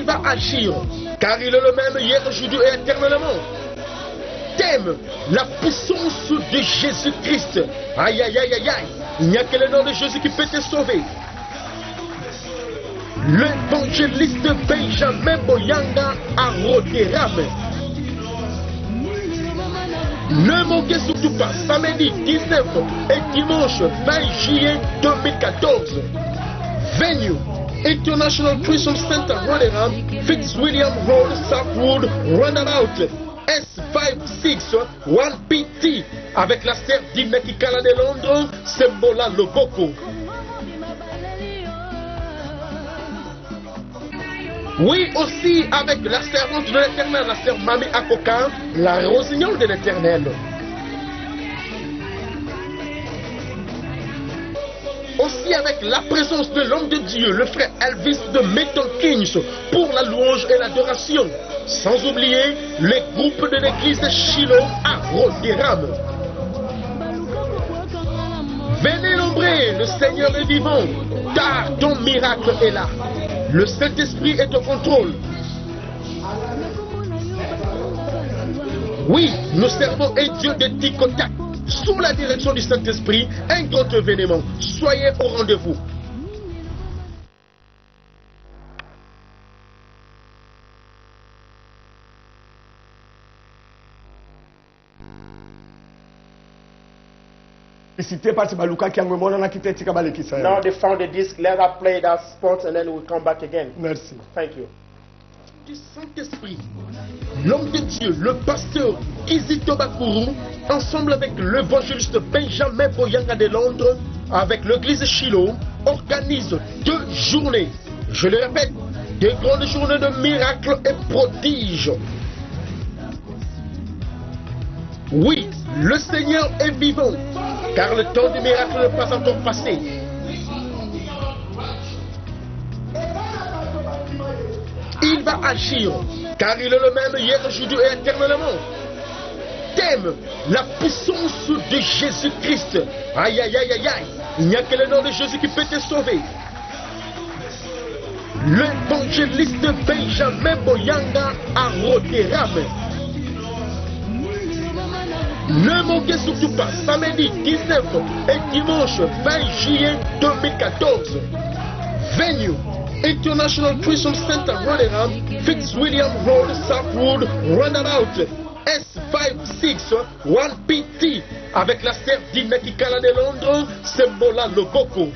Il va agir, car il est le même hier, aujourd'hui et éternellement. T'aimes la puissance de Jésus-Christ. Aïe, aïe, aïe, aïe, aïe. Il n'y a que le nom de Jésus qui peut te sauver. L'évangéliste Benjamin Boyanga à Rotterdam. Ne manquez surtout pas, samedi 19 et dimanche 20 juillet 2014. Venue International Christian Center Rotterdam, Fitzwilliam Road, Southwood, Roundabout, S561PT, avec la sœur Dimeki Kala de Londres, Sembola Loboko. Oui, aussi avec la servante de l'Éternel, la sœur Mami Akoka, la rossignol de l'Éternel. Aussi avec la présence de l'homme de Dieu, le frère Elvis de Milton Keynes, pour la louange et l'adoration. Sans oublier les groupes de l'église de Shiloh à Rotterdam. Venez nombrer, le Seigneur est vivant, car ton miracle est là. Le Saint-Esprit est au contrôle. Oui, nous servons un Dieu de tic-tac. Sous la direction du Saint-Esprit, un grand événement. Soyez au rendez-vous. Now they found the disc, let us play that spot and then we'll come back again. Merci. Thank you. Du Saint-Esprit, l'homme de Dieu, le pasteur Kizito Bakuru, ensemble avec l'évangéliste Benjamin Boyanga de Londres, avec l'église Shiloh, organise 2 journées. Je le répète, 2 grandes journées de miracles et prodiges. Oui, le Seigneur est vivant, car le temps du miracle n'est pas encore passé. Il va agir, car il est le même hier, aujourd'hui et éternellement. T'aimes la puissance de Jésus-Christ. Aïe, aïe, aïe, aïe, aïe. Il n'y a que le nom de Jésus qui peut te sauver. L'évangéliste Benjamin Boyanga à Rotterdam. Ne manquez surtout pas, samedi 19 et dimanche 20 juillet 2014. Venue International Christian Center Rotterdam, Fitzwilliam Road, Southwood, Roundabout, S561PT, avec la sœur Dimeki Kala de Londres, Sembola Loboko.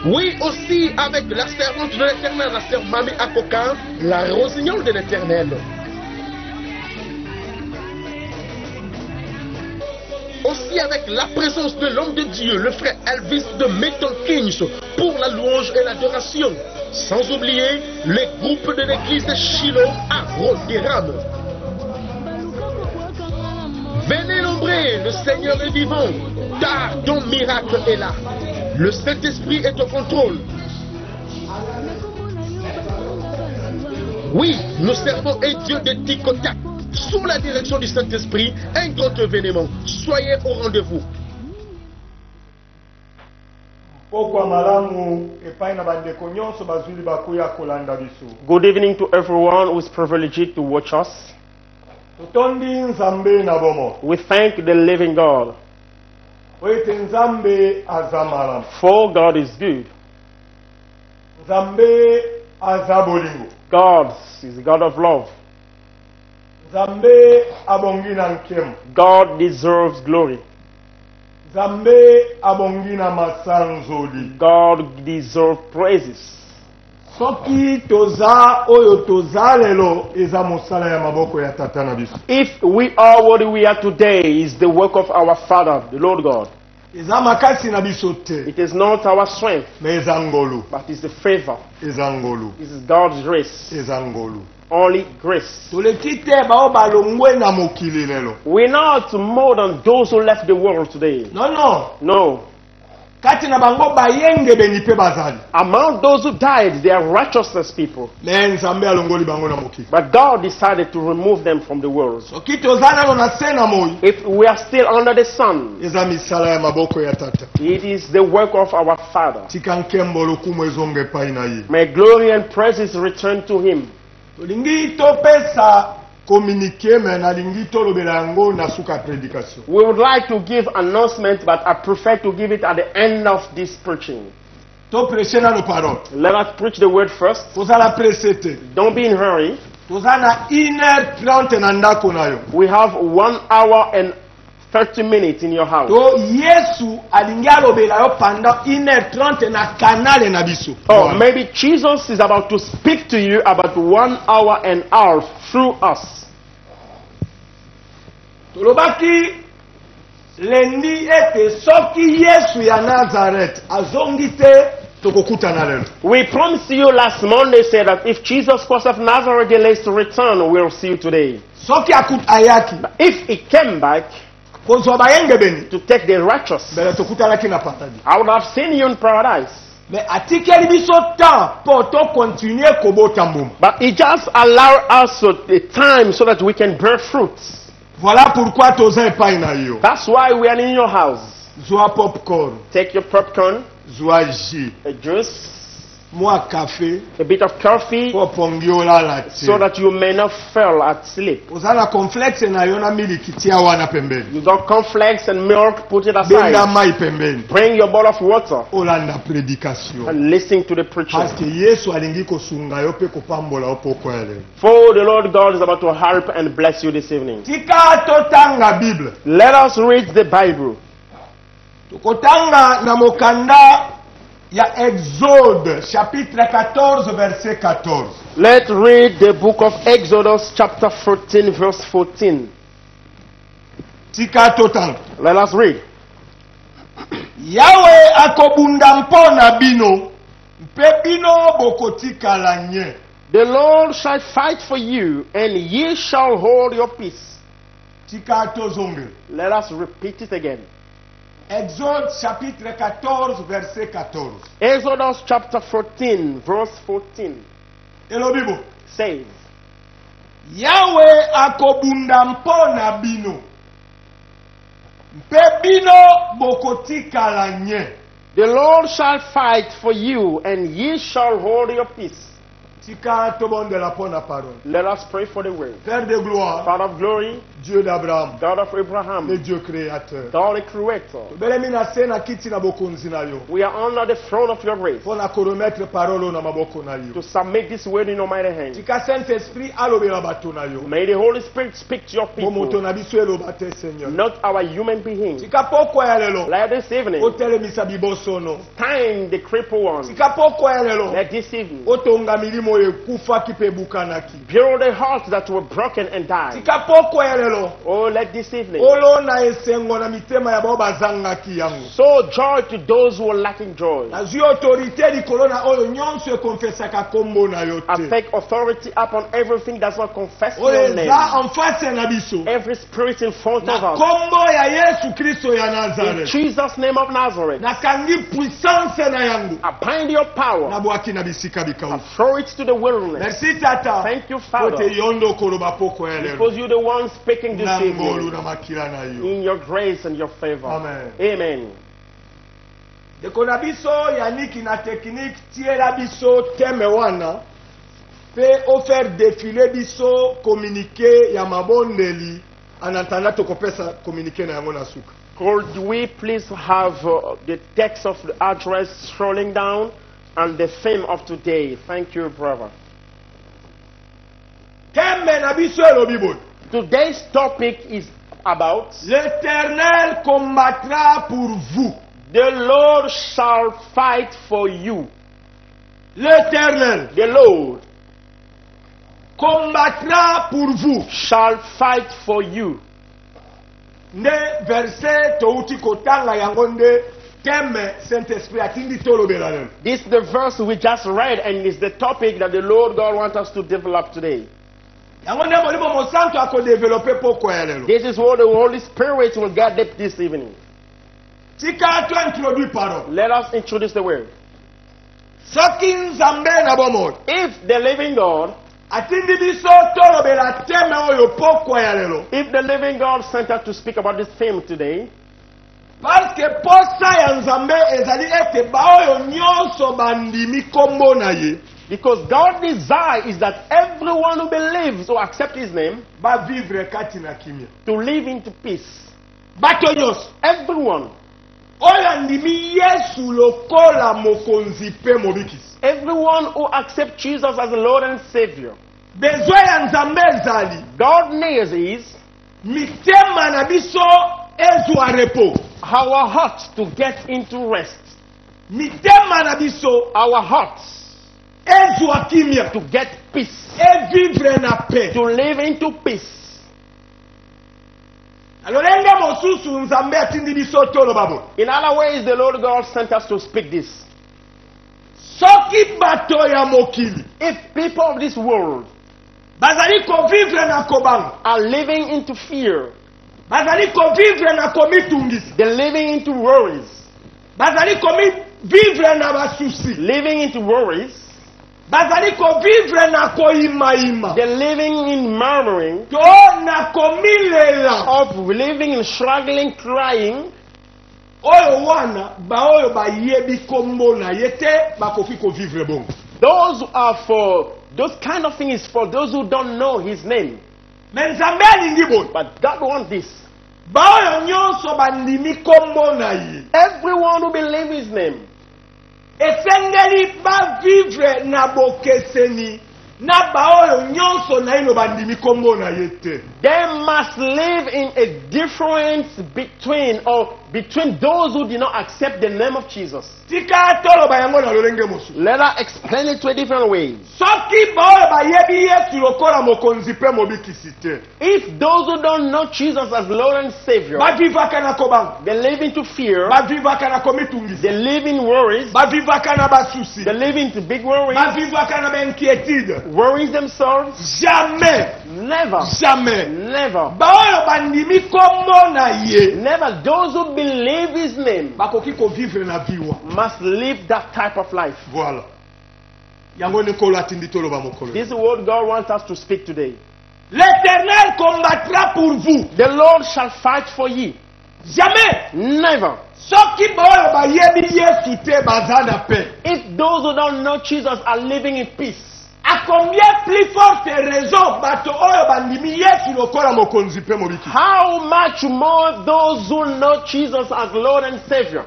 Oui, aussi avec la servante de l'Éternel, la sœur Mami Akoka, la rossignol de l'Éternel. Aussi avec la présence de l'homme de Dieu, le frère Elvis de Milton Keynes, pour la louange et l'adoration. Sans oublier les groupes de l'église de Shiloh à Rotterdam. Venez nombrer, le Seigneur est vivant, car ton miracle est là. Le Saint-Esprit est au contrôle. Oui, nous servons un Dieu de tic-tac. Sous la direction du Saint-Esprit, un grand événement. Soyez au rendez-vous. Good evening to everyone who is privileged to watch us. We thank the living God. For God is good. God is the God of love. God deserves glory. God deserves praises. If we are what we are today, is the work of our Father, the Lord God. It is not our strength, but it is the favor. It is God's grace. Only grace. We're not more than those who left the world today. No. No. Among those who died, they are righteousness people. But God decided to remove them from the world. If we are still under the sun, it is the work of our Father. May glory and praises return to Him. We would like to give announcement, but I prefer to give it at the end of this preaching. Let us preach the word first. Don't be in a hurry. We have 1 hour and 30 minutes in your house. Or maybe Jesus is about to speak to you about 1 hour and a half through us. We promised you last Monday, said that if Jesus Christ of Nazareth delays to return, we'll see you today. But if he came back to take the righteous, I would have seen you in paradise. But he just allowed us the time so that we can bear fruits. That's why we are in your house. Take your popcorn, a juice, a bit of coffee, so that you may not fall asleep. You got cornflakes and milk, put it aside. Bring your bowl of water and listen to the preacher. For the Lord God is about to help and bless you this evening. Let us read the Bible. Ya Exode chapitre 14 verset 14. Let's read the book of Exodus chapter 14 verse 14. Let us read. Yahweh akobunda mpona bino, mpe bino bokotika lanye. The Lord shall fight for you, and ye shall hold your peace. Let us repeat it again. Exode chapitre 14 verset 14. Exodus chapter 14 verse 14. Elobibo says, Yahweh akobunda mpona bino, mpe bino bokotika lanye. The Lord shall fight for you, and ye shall hold your peace. Let us pray for the word. Father of glory, Dieu d'Abraham, God of Abraham, le Dieu créateur, God the creator. We are under the throne of your grace to submit this word in your mighty hand. May the Holy Spirit speak to your people, not our human beings. Let this evening stand the crippled one. Let this evening build the hearts that were broken and died. Oh, let this evening so joy to those who are lacking joy. I take authority upon everything that's not confessing your name. Every spirit in front of us, in Jesus' name of Nazareth, I bind your power. I throw it to the wilderness. Thank you, Father, because you're the one speaking this evening in your grace and your favor. Amen. Amen. Pe offert défilé biso communiqué ya mabondeli anantana tokopesa communiqué na yango na suka. Could we please have the text of the address scrolling down and the theme of today? Thank you, brother. Today's topic is about l'Éternel combattra pour vous. The Lord shall fight for you. L'Éternel, the Lord, combattra pour vous, shall fight for you. Ne verset touti kotanga yangonde teme Saint-Esprit atindi tolobela. This is the verse we just read, and it's the topic that the Lord God wants us to develop today. This is what the Holy Spirit will get this evening. tika to introduire parole. Let us introduce the word. Soki nzambe na bomoi If the living God, atindi biso tolobela teme oyo pokwa ya lelo if the living God sent us to speak about this theme today, parce que posa ya nzambe ezali ete baoyo nyonso bandimi kombo na ye because God's desire is that everyone who believes or accepts His name bavivre kati na kimia. to live into peace. Bato nyonso Everyone, oyo andimi Yesu lokola mokonzi pe mobikisi. everyone who accepts Jesus as the Lord and Savior. Besoin ya nzambe ezali God needs is mitema na biso ezwa repos. our hearts to get into rest. Mitema na biso Our hearts ezwa kimia. to get peace. Evivre na paix. To live into peace. Alolenge mosusu nzambe atindi biso toloba bo. In other ways, the Lord God sent us to speak this. Soki bato ya mokili If people of this world bazali kovivre na kobanga, are living into fear, bazali kovivre na komitungisa, they're living into worries, bazali kovivre na basusi, living into worries, bazali kovivre na koimaima, they're living in murmuring, to na komilela, of living in struggling, crying, oyo wana baoyo bayebi kombo na yete bakoki kovivre bongo. those are for, those kind of things for those who don't know His name. Me nzambe alingi boye But God wants this. baoyo nyonso bandimi kombo na ye Everyone who believes His name, esengeli bavivre na bokeseni na baoyo nyonso na ino bandimi kombo na ye te. they must live in a difference between those who did not accept the name of Jesus. Tika toloba yango na lolenge mosu. Let us explain it to a different way. Soki baoyo bayebi Yesu lokola mokonzi pe mobikisi te, If those who don't know Jesus as Lord and Savior, bavivaka na kobanga, they live into fear, bavivaka na komitungisa, they live in worries, bavivaka na basusi, they live into big worries, bavivaka na bainquiétude, worries themselves. jamais, Never, jamais never, baoyo bandimi kombo na ye never. Those who believe His name bakoki kovivre na viwa. must live that type of life. Voilà. Yango nekolo atindi toloba mokolo. This is what God wants us to speak today. L'Éternel combattra pour vous. The Lord shall fight for you. Jamais. Never. Soki baoyo bayebi Yesu te baza na paix. If those who don't know Jesus are living in peace, À combien plus forte raison bato oyo bandimi Yesu lokola mokonzi pe mobiki. how much more those who know Jesus as Lord and Savior.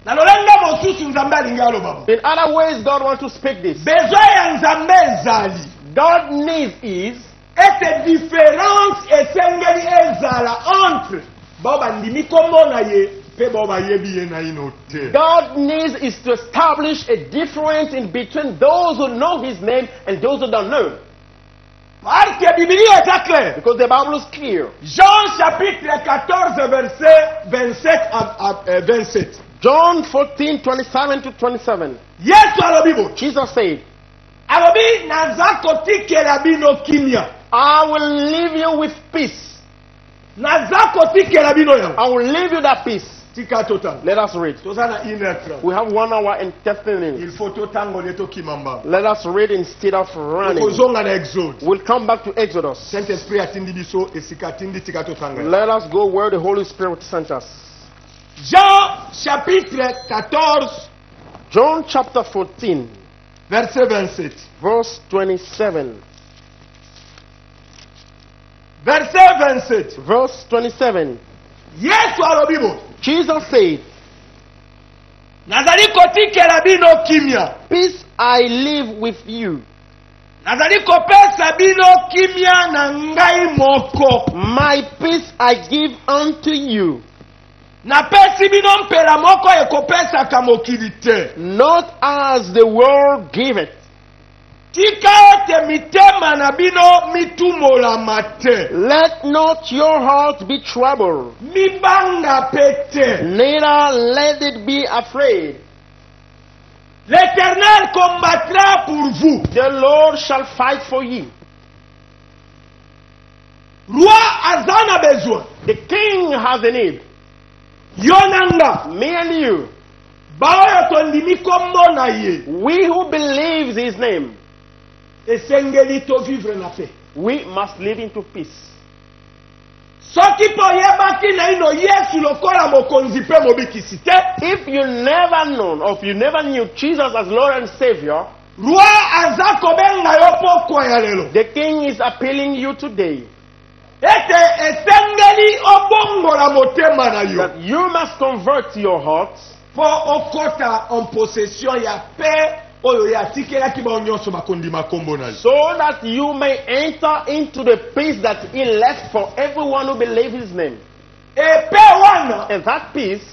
Na lolenga mosusu nzambe alingi aloba bo. In other ways, God wants to speak this. Besoin ya nzambe ezali God needs is ete différence esengeli ezala entre bao bandimi kombo na ye pe bao bayebi ye na ino te. God needs is to establish a difference in between those who know His name and those who don't know. Parce que Biblia est claire. Because the Bible is clear. Jean chapitre 14 verset 27 à 27. John 14:27 to 27. Yesu alobi bo. Jesus said, Alobi naza kotikela bino kimia. I will leave you with peace. Naza kotikela bino yango. I will leave you that peace. Tika total. Let us read. Tozana 1h30. We have 1 hour and 13 minutes. Il faut totango leto kimamba. Let us read instead of running. Kozonga na Exode. We'll come back to Exodus. Saint-Esprit atindi biso esika atindi tika totanga. Let us go where the Holy Spirit sent us. Jean chapitre 14 John chapter 14, verset 27. verse 27. Verset 27. Verse 27. Yesu alobi bo. Jesus said, Nazali kotikela bino kimia. peace I live with you. Nazali kopesa bino kimia na ngai moko. My peace I give unto you. Napesi bino mpela moko ekopesa ka mokili te. Not as the world giveth. Tika ete mitema na bino mitumolama te. Let not your heart be troubled, Mibanga pete. neither let it be afraid. L'Éternel combattra pour vous. The Lord shall fight for you. Roi azana besoin. The king has a need. Yonanga. Me and you. Baoyo tondimi kombo na ye. We who believes his name. Esengeli to vivre na paix. We must live into peace. Soki po yebaki na ino Yesu lokola mokonzi pe mobikisi te. If you never known or if you never knew Jesus as Lord and Savior, Roi aza kobenga yo pokwa ya lelo. the King is appealing you today Ete esengeli obongola motema na yo. that you must convert your heart Po okota en possession ya paix oyo ya tikela ki ba nyonso bakondima kombo na yo. so that you may enter into the peace that he left for everyone who believes his name. E paix wana And that peace,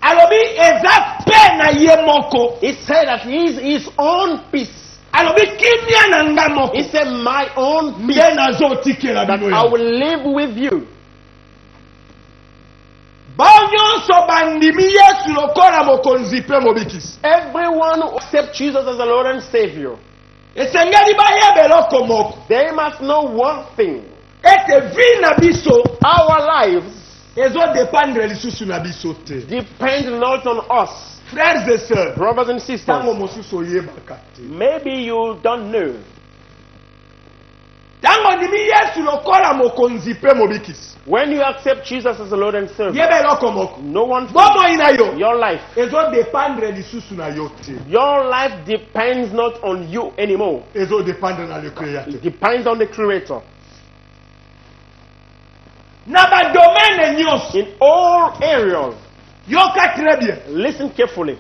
alobi eza paix na ye moko. he said that he is his own peace. Alobi kimia na nga moko. He said, my own peace Nde nazo tikela that bino I ya. will live with you. Banyonso bandimi Yesu lokola mokonzi pe mobikisi. Everyone who accepts Jesus as the Lord and Savior, Esengeli bayebe loko moko. they must know one thing. Ete vi na biso Our lives ezo dépendre lisusu na biso te. depend not on us. Frères et sœurs, Brothers and sisters, tango mosusu oyebaka te. maybe you don't know. Tango ndimi Yesu lokola mokonzi pe mobikisi. When you accept Jesus as the Lord and Savior, Yebe loko moko. no one, Bomo ina yo. your life, Ezo dépendre lisusu na yo te. your life depends not on you anymore. Ezo dépendre na le créateur. It depends on the Creator. Na ba domaine nyonso. In all areas, Yoka très bien. listen carefully.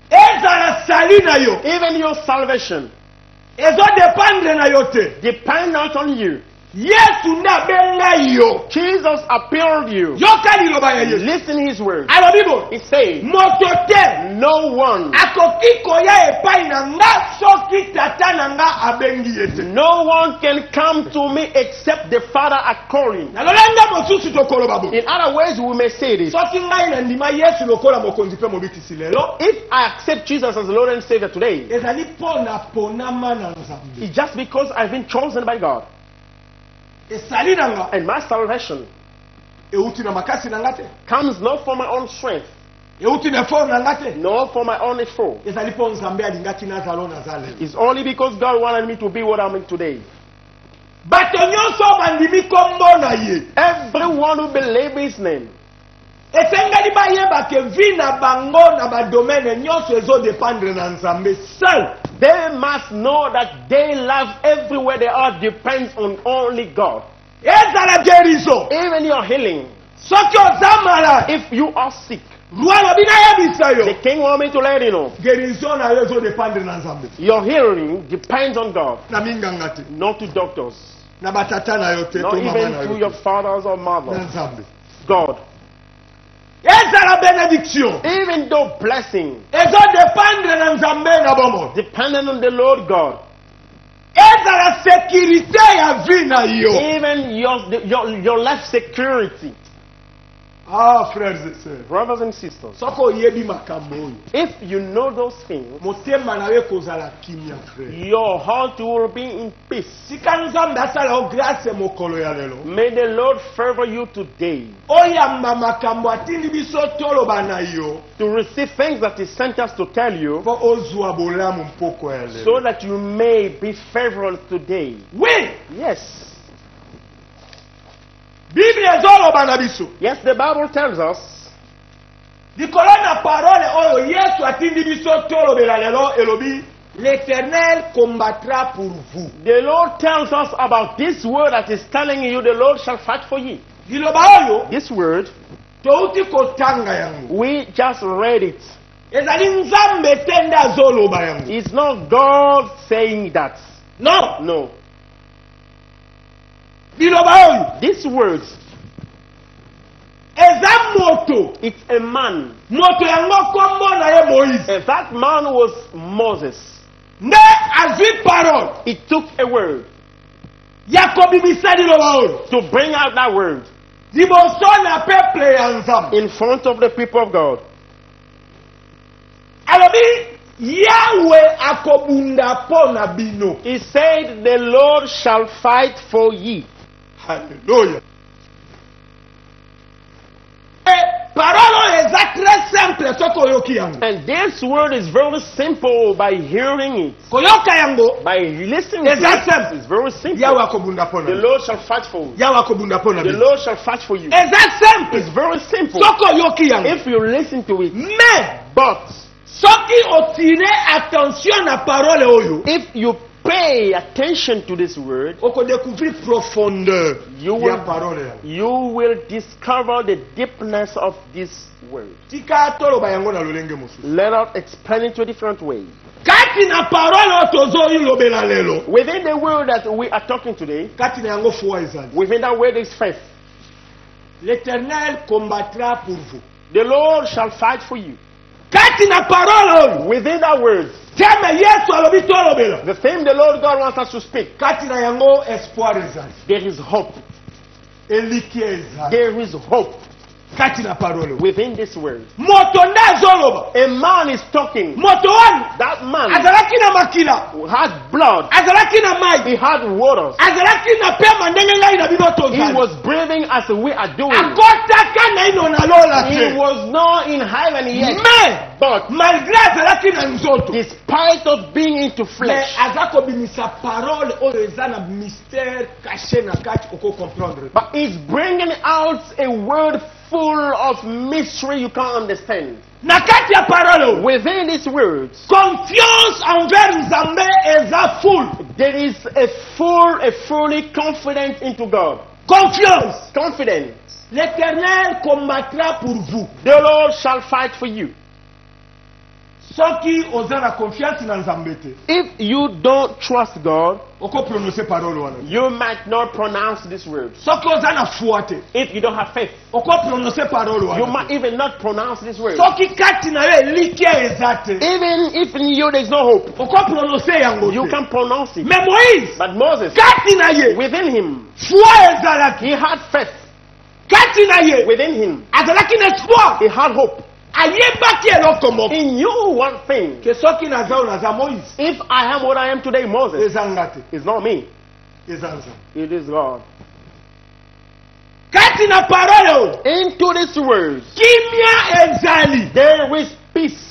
Ezala sali na yo. Even your salvation Ezo dépendre na yo te. depends not on you. Yesu na benga yo. Jesus appealed you. Yoka liloba ya Yesu. Listen his word. Alobi bo. He said, Moto te. no one, Akoki koya epai na nga soki tata na nga abengi yete. no one can come to me except the Father are calling. Nalolanga mosusu tokoloba bo. In other ways, we may say this. Soki ngai na ndima Yesu lokola mokonzi pe mobikisi lelo. If I accept Jesus as the Lord and Savior today, Ezali pona ponama na Nzambe. it's just because I've been chosen by God. Esali na nga. And my salvation Euti na makasi na nga te. comes not from my own strength, Euti na effort na nga te. nor from my own effort. Ezali po Nzambe alingaki nazalo nazale. It's only because God wanted me to be what I'm today. Bato nyonso bandimi kombo na ye. Everyone who believes his name, Esengeli bayeba ke vi na bango na ba domaine nyonso ezo dépendre na Nzambe seul. they must know that their life everywhere they are depends on only God. Ezala guérison. Even your healing, Soki oza malade. if you are sick, Roi lobi na yebisa the yo. king want me to let you know, Guérison na yo ezo dépendre na Nzambe. your healing depends on God, Na minganga te. not to doctors, Na batata na yo te not to mama even na to yo. your te. fathers or Na mothers. Nzambe. God, Ezala bénédiction. even though blessing Ezo dépendre na Nzambe na bomo. depending on the Lord God, Ezala sécurité ya vie na yo. even your life security, Ah, frères et sœurs. brothers and sisters, Soko yebi makambo oyo. if you know those things, Motema na yo kozala kimia, frère. your heart will be in peace. Sika Nzambe asala o grâce mokolo ya lelo. May the Lord favor you today Oyamba makambo atindi biso toloba na yo. to receive things that He sent us to tell you, Po ozwa bolamu mpoko ya lelo. so that you may be favored today. Oui. Yes. Bible ezoloba na biso. Yes, the Bible tells us, Likolo na parole oyo Yesu atindi biso tolobela lelo elobi l'Éternel combattra pour vous. the Lord tells us about this word that is telling you the Lord shall fight for you. Liloba oyo This word, touti kotanga yango. we just read it. Ezali Nzambe te nde azoloba yango. It's not God saying that. Non. No. Liloba oyo This word, eza moto. it's a man. Moto yango kombo na ye Moïse. And that man was Moses. Nde azwi parole. He took a word Ya kobimisa liloba oyo. to bring out that word Liboso na peuple ya Nzambe. in front of the people of God. Alobi Yahweh akobunda po na bino. He said, the Lord shall fight for ye. Hallelujah. parole est très simple soko yoki yango. And this word is very simple by hearing it. Koyoka yango. By listening to it, it's very simple. Yawa kobunda pona. The Lord shall fight for you. Yawa kobunda pona. The Lord shall fight for you. Simple. It's very simple. Soko yoki yango. If you listen to it. Mais But soki otire attention na parole oyo. if you pay attention to this word, Oko découvrir profondeur. you will discover the deepness of this word. Tika toloba yango na lolenge mosusu. Let us explain it to a different way. Kati na parole otozo ilobela lelo. Within the word that we are talking today, Kati na yango foi ezali. within that word is faith. L'Éternel combattra pour vous. The Lord shall fight for you. Kati na parole oyo. Within that word, Teme Yesu alobi tolobela. the thing the Lord God wants us to speak, Kati na yango espoir ezali. there is hope. Eliki ezali. There is hope Kati na parole. within this word. Moto ndazoloba. A man is talking. Moto wani. That man Azalaki na makila. had blood. Azalaki na maji. He had waters. Azalaki na pema ndenge ngai na bino He tozali. was breathing as we are doing. Akotaka na ino na lola He te. was not in heaven yet. Mais But malgré azalaki na nzoto. despite of being into Mais flesh, aza kobimisa parole oyo eza na mystère caché na kati oko comprendre. but he's bringing out a word full of mystery you can't understand. Na kati ya parole oyo. Within these words, Confiance envers Nzambe eza full. there is a fully confidence into God. Confiance. Confidence. L'Éternel combattra pour vous. The Lord shall fight for you. Soki oza na confiance na Nzambe te. If you don't trust God, Oko prononcer parole wana. you might not pronounce this word. Soki oza na foi te. If you don't have faith, Oko prononcer parole you wana. might even not pronounce this word. Soki kati na yo eliki eza te. Even if in you there is no hope, Oko prononcer yango you te. can pronounce it. Mais Moïse, But Moses, kati na ye, within him, foi ezalaki. he had faith. Kati na ye, Within him, azalaki na espoir. he had hope. Ayebaki eloko moko. He knew one thing. Ke soki naza oyo naza Moïse. If I am what I am today, Moses, Eza nga te. it's not me. Eza Nzambe. It is God. Kati na parole oyo. Into this word, Kimia ezali. there is peace.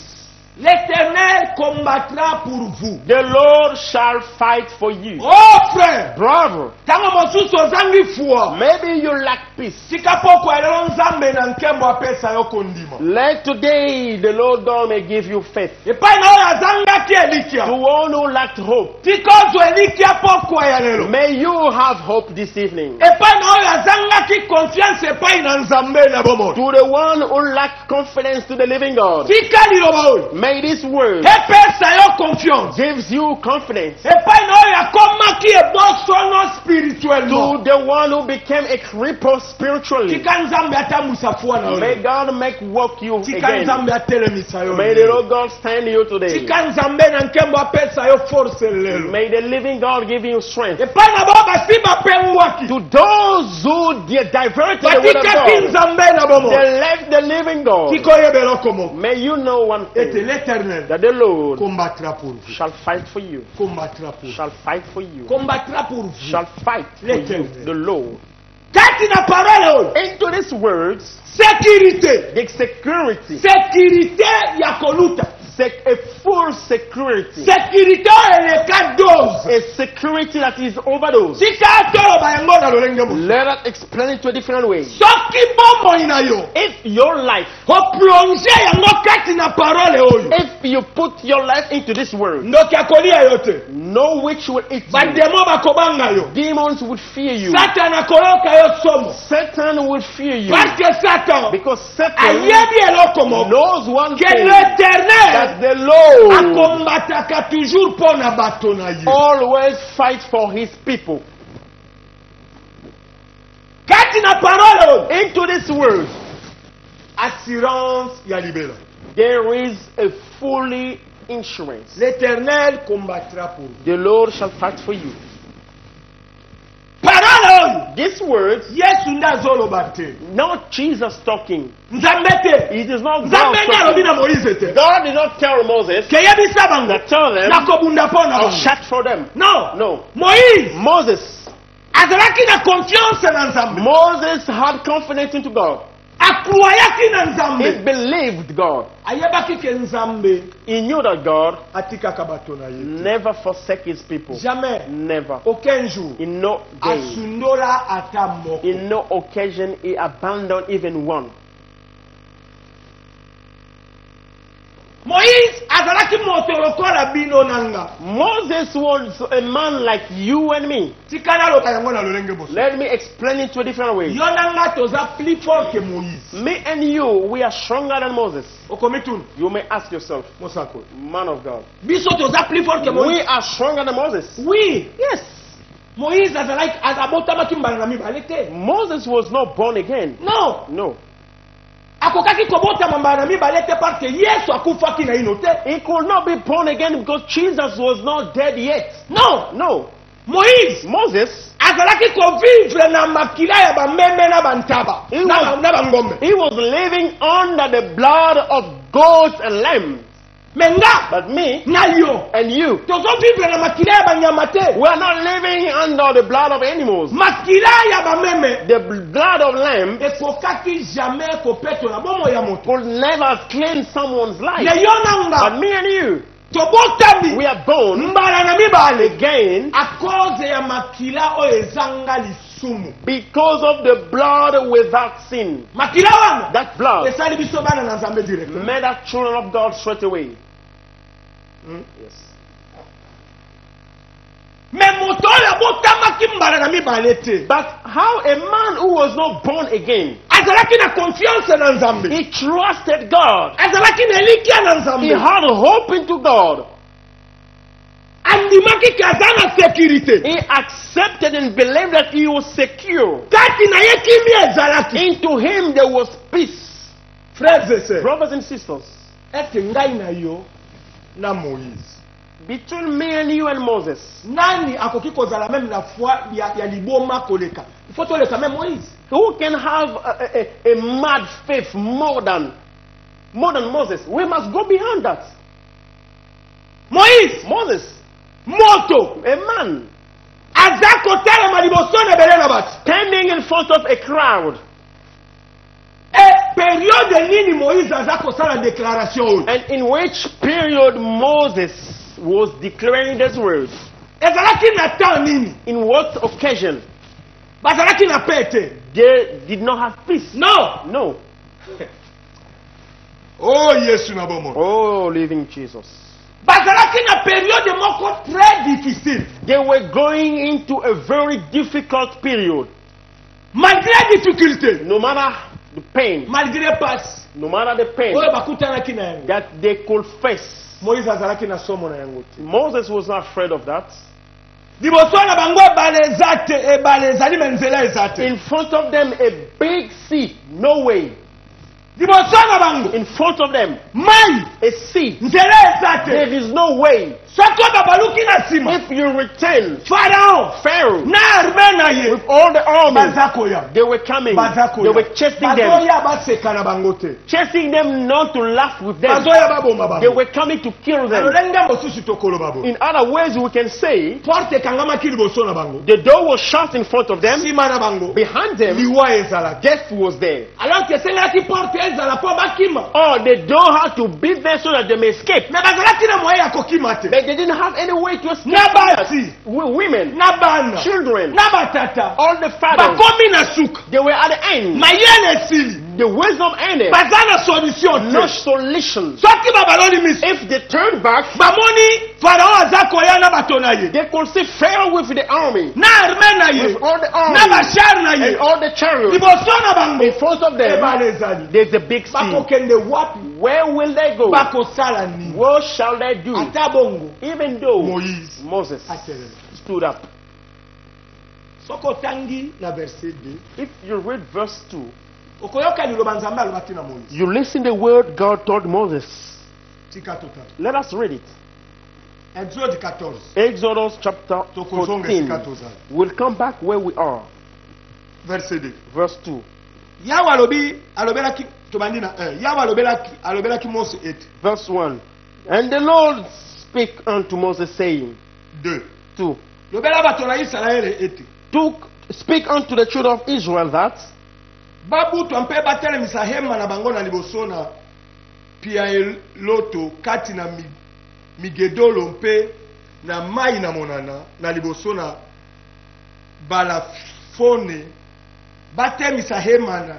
L'Éternel combattra pour vous. The Lord shall fight for you. Oh frère, Bravo. tango mosusu ozangi foi. Maybe you lack peace. Tika poko elelo Nzambe na nkembo apesa yo kondima. Let today the Lord God may give you faith. Epai na oyo azangaki To elikia. one who lacked hope, Tika ozo elikia poko ya lelo. may you have hope this evening. Epai na oyo azangaki confiance epai na Nzambe na bomo. To the one who lacked confidence to the living God, Tika liloba oyo. may this word Epesa yo confiance. gives you confidence. Epai na oyo akomaki ebosono To spirituellement. the one who became a cripple spiritually, Tika Nzambe atambusa foi na may oyo. God make walk you Tika again. Nzambe atelemisa yo. May the Lord God stand you today. Tika Nzambe na nkembo apesa yo force lelo. May the living God give you strength. Epai na bao basi bapengwaki. To those who diverted the word of Batikaki God, Nzambe na bomo. they left the living God. Tikoyeba eloko moko. May you know one Ete thing, l'Éternel that the Lord combattra pour vous. shall fight for you. Combattra pour vous. Shall fight for you. Combattra pour vous. Shall fight for you. The Lord. Kati na parole oyo. Into these words, Sécurité. the security, Sécurité ya koluta. a full security, Sécurité eleka dose. a security that is overdose. Tika toloba yango na lolenge mo. Let us explain it to a different way. Soki bomoi na yo. If your life, Oplonge yango kati na parole oyo. if you put your life into this word, Ndoki akolia yo te. no witch will eat you. Bademo bakobanga yo. Demons would fear you. Satan akoloka yo somo. Satan would fear you. Parce que Satan Because Satan ayebi eloko moko. knows one Que thing, l'Éternel that the Lord akombataka toujours mpo na bato na ye. always fights for his people. Kati na parole oyo. Into this word, Assurance ya libela. there is a fully insurance. L'Éternel combattra pour vous. The Lord shall fight for you. Parole oyo. This word, Yesu nde azoloba te. not Jesus talking. Nzambe te. It is not God Nzambe nde alobi talking. na Moïse te. God did not tell Moses Ke yebisa bango. that tell them Nakobunda mpo na or bango. shout for them. Non. No. Moïse Moses. azalaki na confiance na Nzambe. Moses had confidence into God. akroyaki na nzambe. He believed God. Ayebaki ke nzambe He knew that God atikaka bato na ye. never forsake his people. Jamais. Never. Aucun jour. In no day, Asundola ata moko. in no occasion, he abandoned even one. Moïse azalaki moto lokola bino nanga. Moses was a man like you and me. Tikana loka yango na lolenge boso. Let me explain it to a different way. Yo nanga toza plus fort que Moïse. Me and you, we are stronger than Moses. Okomitun. You may ask yourself, Mosako. man of God, Biso toza plus fort que we Moïse. are stronger than Moses. Oui. Yes. Moïse azalaki azabotamaki mbala na mibale te. Moses was not born again. Non. No. Akokaki kobotama mbala na mibale te parce que Yesu akufaki na ino te. He could not be born again because Jesus was not dead yet. Non. No. Moïse Moses, azalaki kovivre na makila ya bameme na bantaba He na bangombe. he was living under the blood of goats and lambs. Menga But me na yo and you, tozovivre na makila ya banyama te. we are not living under the blood of animals. Makila ya bameme The blood of lamb ekokaki jamais kopetola bomo ya moto. could never claim someone's life. Le yo nanga But me and you, tobotami we are born mbala na mibale again a cause ya makila oyo ezanga lisumu. because of the blood without sin. Makila wana That blood esali biso bana na nzambe direct. made us children of God straight away. Yes. Me moto oyo abotamaki mbala na mibale te. But how a man who was not born again, Azalaki na confiance na nzambe. he trusted God. Azalaki na likia na He nzambe. had hope into God. Andimaki kaza na sécurité. He accepted and believed that he was secure. Kati na ye kimia ezalaki. Into him there was peace. Frères et sœurs, Brothers and sisters, est-ce ngai na yo na Moïse? between me and you and Moses, Nani akoki kozala même la foi ya liboma koleka? Il faut toleka même Moïse. who can have a mad faith more than Moses? We must go beyond that. Moïse, Moses, moto, a man aza kotalema liboso na ebele na bato. standing in front of a crowd, E période nini Moïse aza kosala déclaration oyo? and in which period Moses was declaring this word. Ezalaki na temps nini? In what occasion? Bazalaki na paix te? They did not have peace. Non. No. Oh Yesu na bomo. Oh, living Jesus. Bazalaki na période moko très difficile. They were going into a very difficult period. Malgré difficulté, No matter the pain, malgré passe, no matter the pain oyo bakutanaki na yango. that they could face, Moïse azalaki na somo na yango te. Moses was not afraid of that. Liboso na bango ebale eza te, ebale ezali me nzela eza te. In front of them, a big sea, no way. Liboso na bango In front of them, mai, a sea, nzela eza there te. is no way. Soki babaluki na nsima, If you return, Pharaon Pharaoh, na arme na ye with all the army, baza koya. they were coming, Baza they koya. were chasing them, Bazoya baseka na bango te. chasing them not to laugh with them. Bazoya baboma They bango. were coming to kill them. Lolenge mosusu tokoloba bo. In other words, we can say Porte ekangamaki liboso na bango. the door was shut in front of them. Nsima na bango. Behind them, Liwa ezalaki. death was there. Alors que esengaki porte ezala mpo bakima. Oh, the door had to be there so that they may escape. Me bazalaki na moyen ya kokima te. But they didn't have any way to escape. Na basi, Women, na bana, children, na batata, all the fathers, bakomi na suka. they were at the end. Mayele esili. The wisdom ended. Baza na solution No te. solution. Soki babaloni miso. If they turned back, Bamoni Pharaon aza koya na bato na ye. they could see Pharaoh with the army, Na arme na ye. with all the Na army, bashar na ye. and all the chariots. Liboso na bango. In front of them, Ebale ezali. there's a big sea. Bakokende wapi? Where will they go? Bakosala nini? What shall they do? Ata bongo. Even though Moïse Moses atelema. stood up. Soko tangi na verset 2. If you read verse 2, Okoyoka liloba nzambe alobaki na Moïse. you listen the word God told Moses. Tika total. Let us read it. Exode 14. Exodus chapter Tokozonga 14. esika tozali. We'll come back where we are. Verset 2. Verse 2. Yawe alobelaki tobandi na 1. Yawe alobelaki Mose ete. Verse 1. And the Lord spake unto Moses, saying, 2. 2. Lobela bato na Israele ete. Speak unto the children of Israel that babutwa mpe batelemisa hema na bango na liboso na Piloto kati na migedolo mpe na mai na monana na liboso na balafone batemisa hema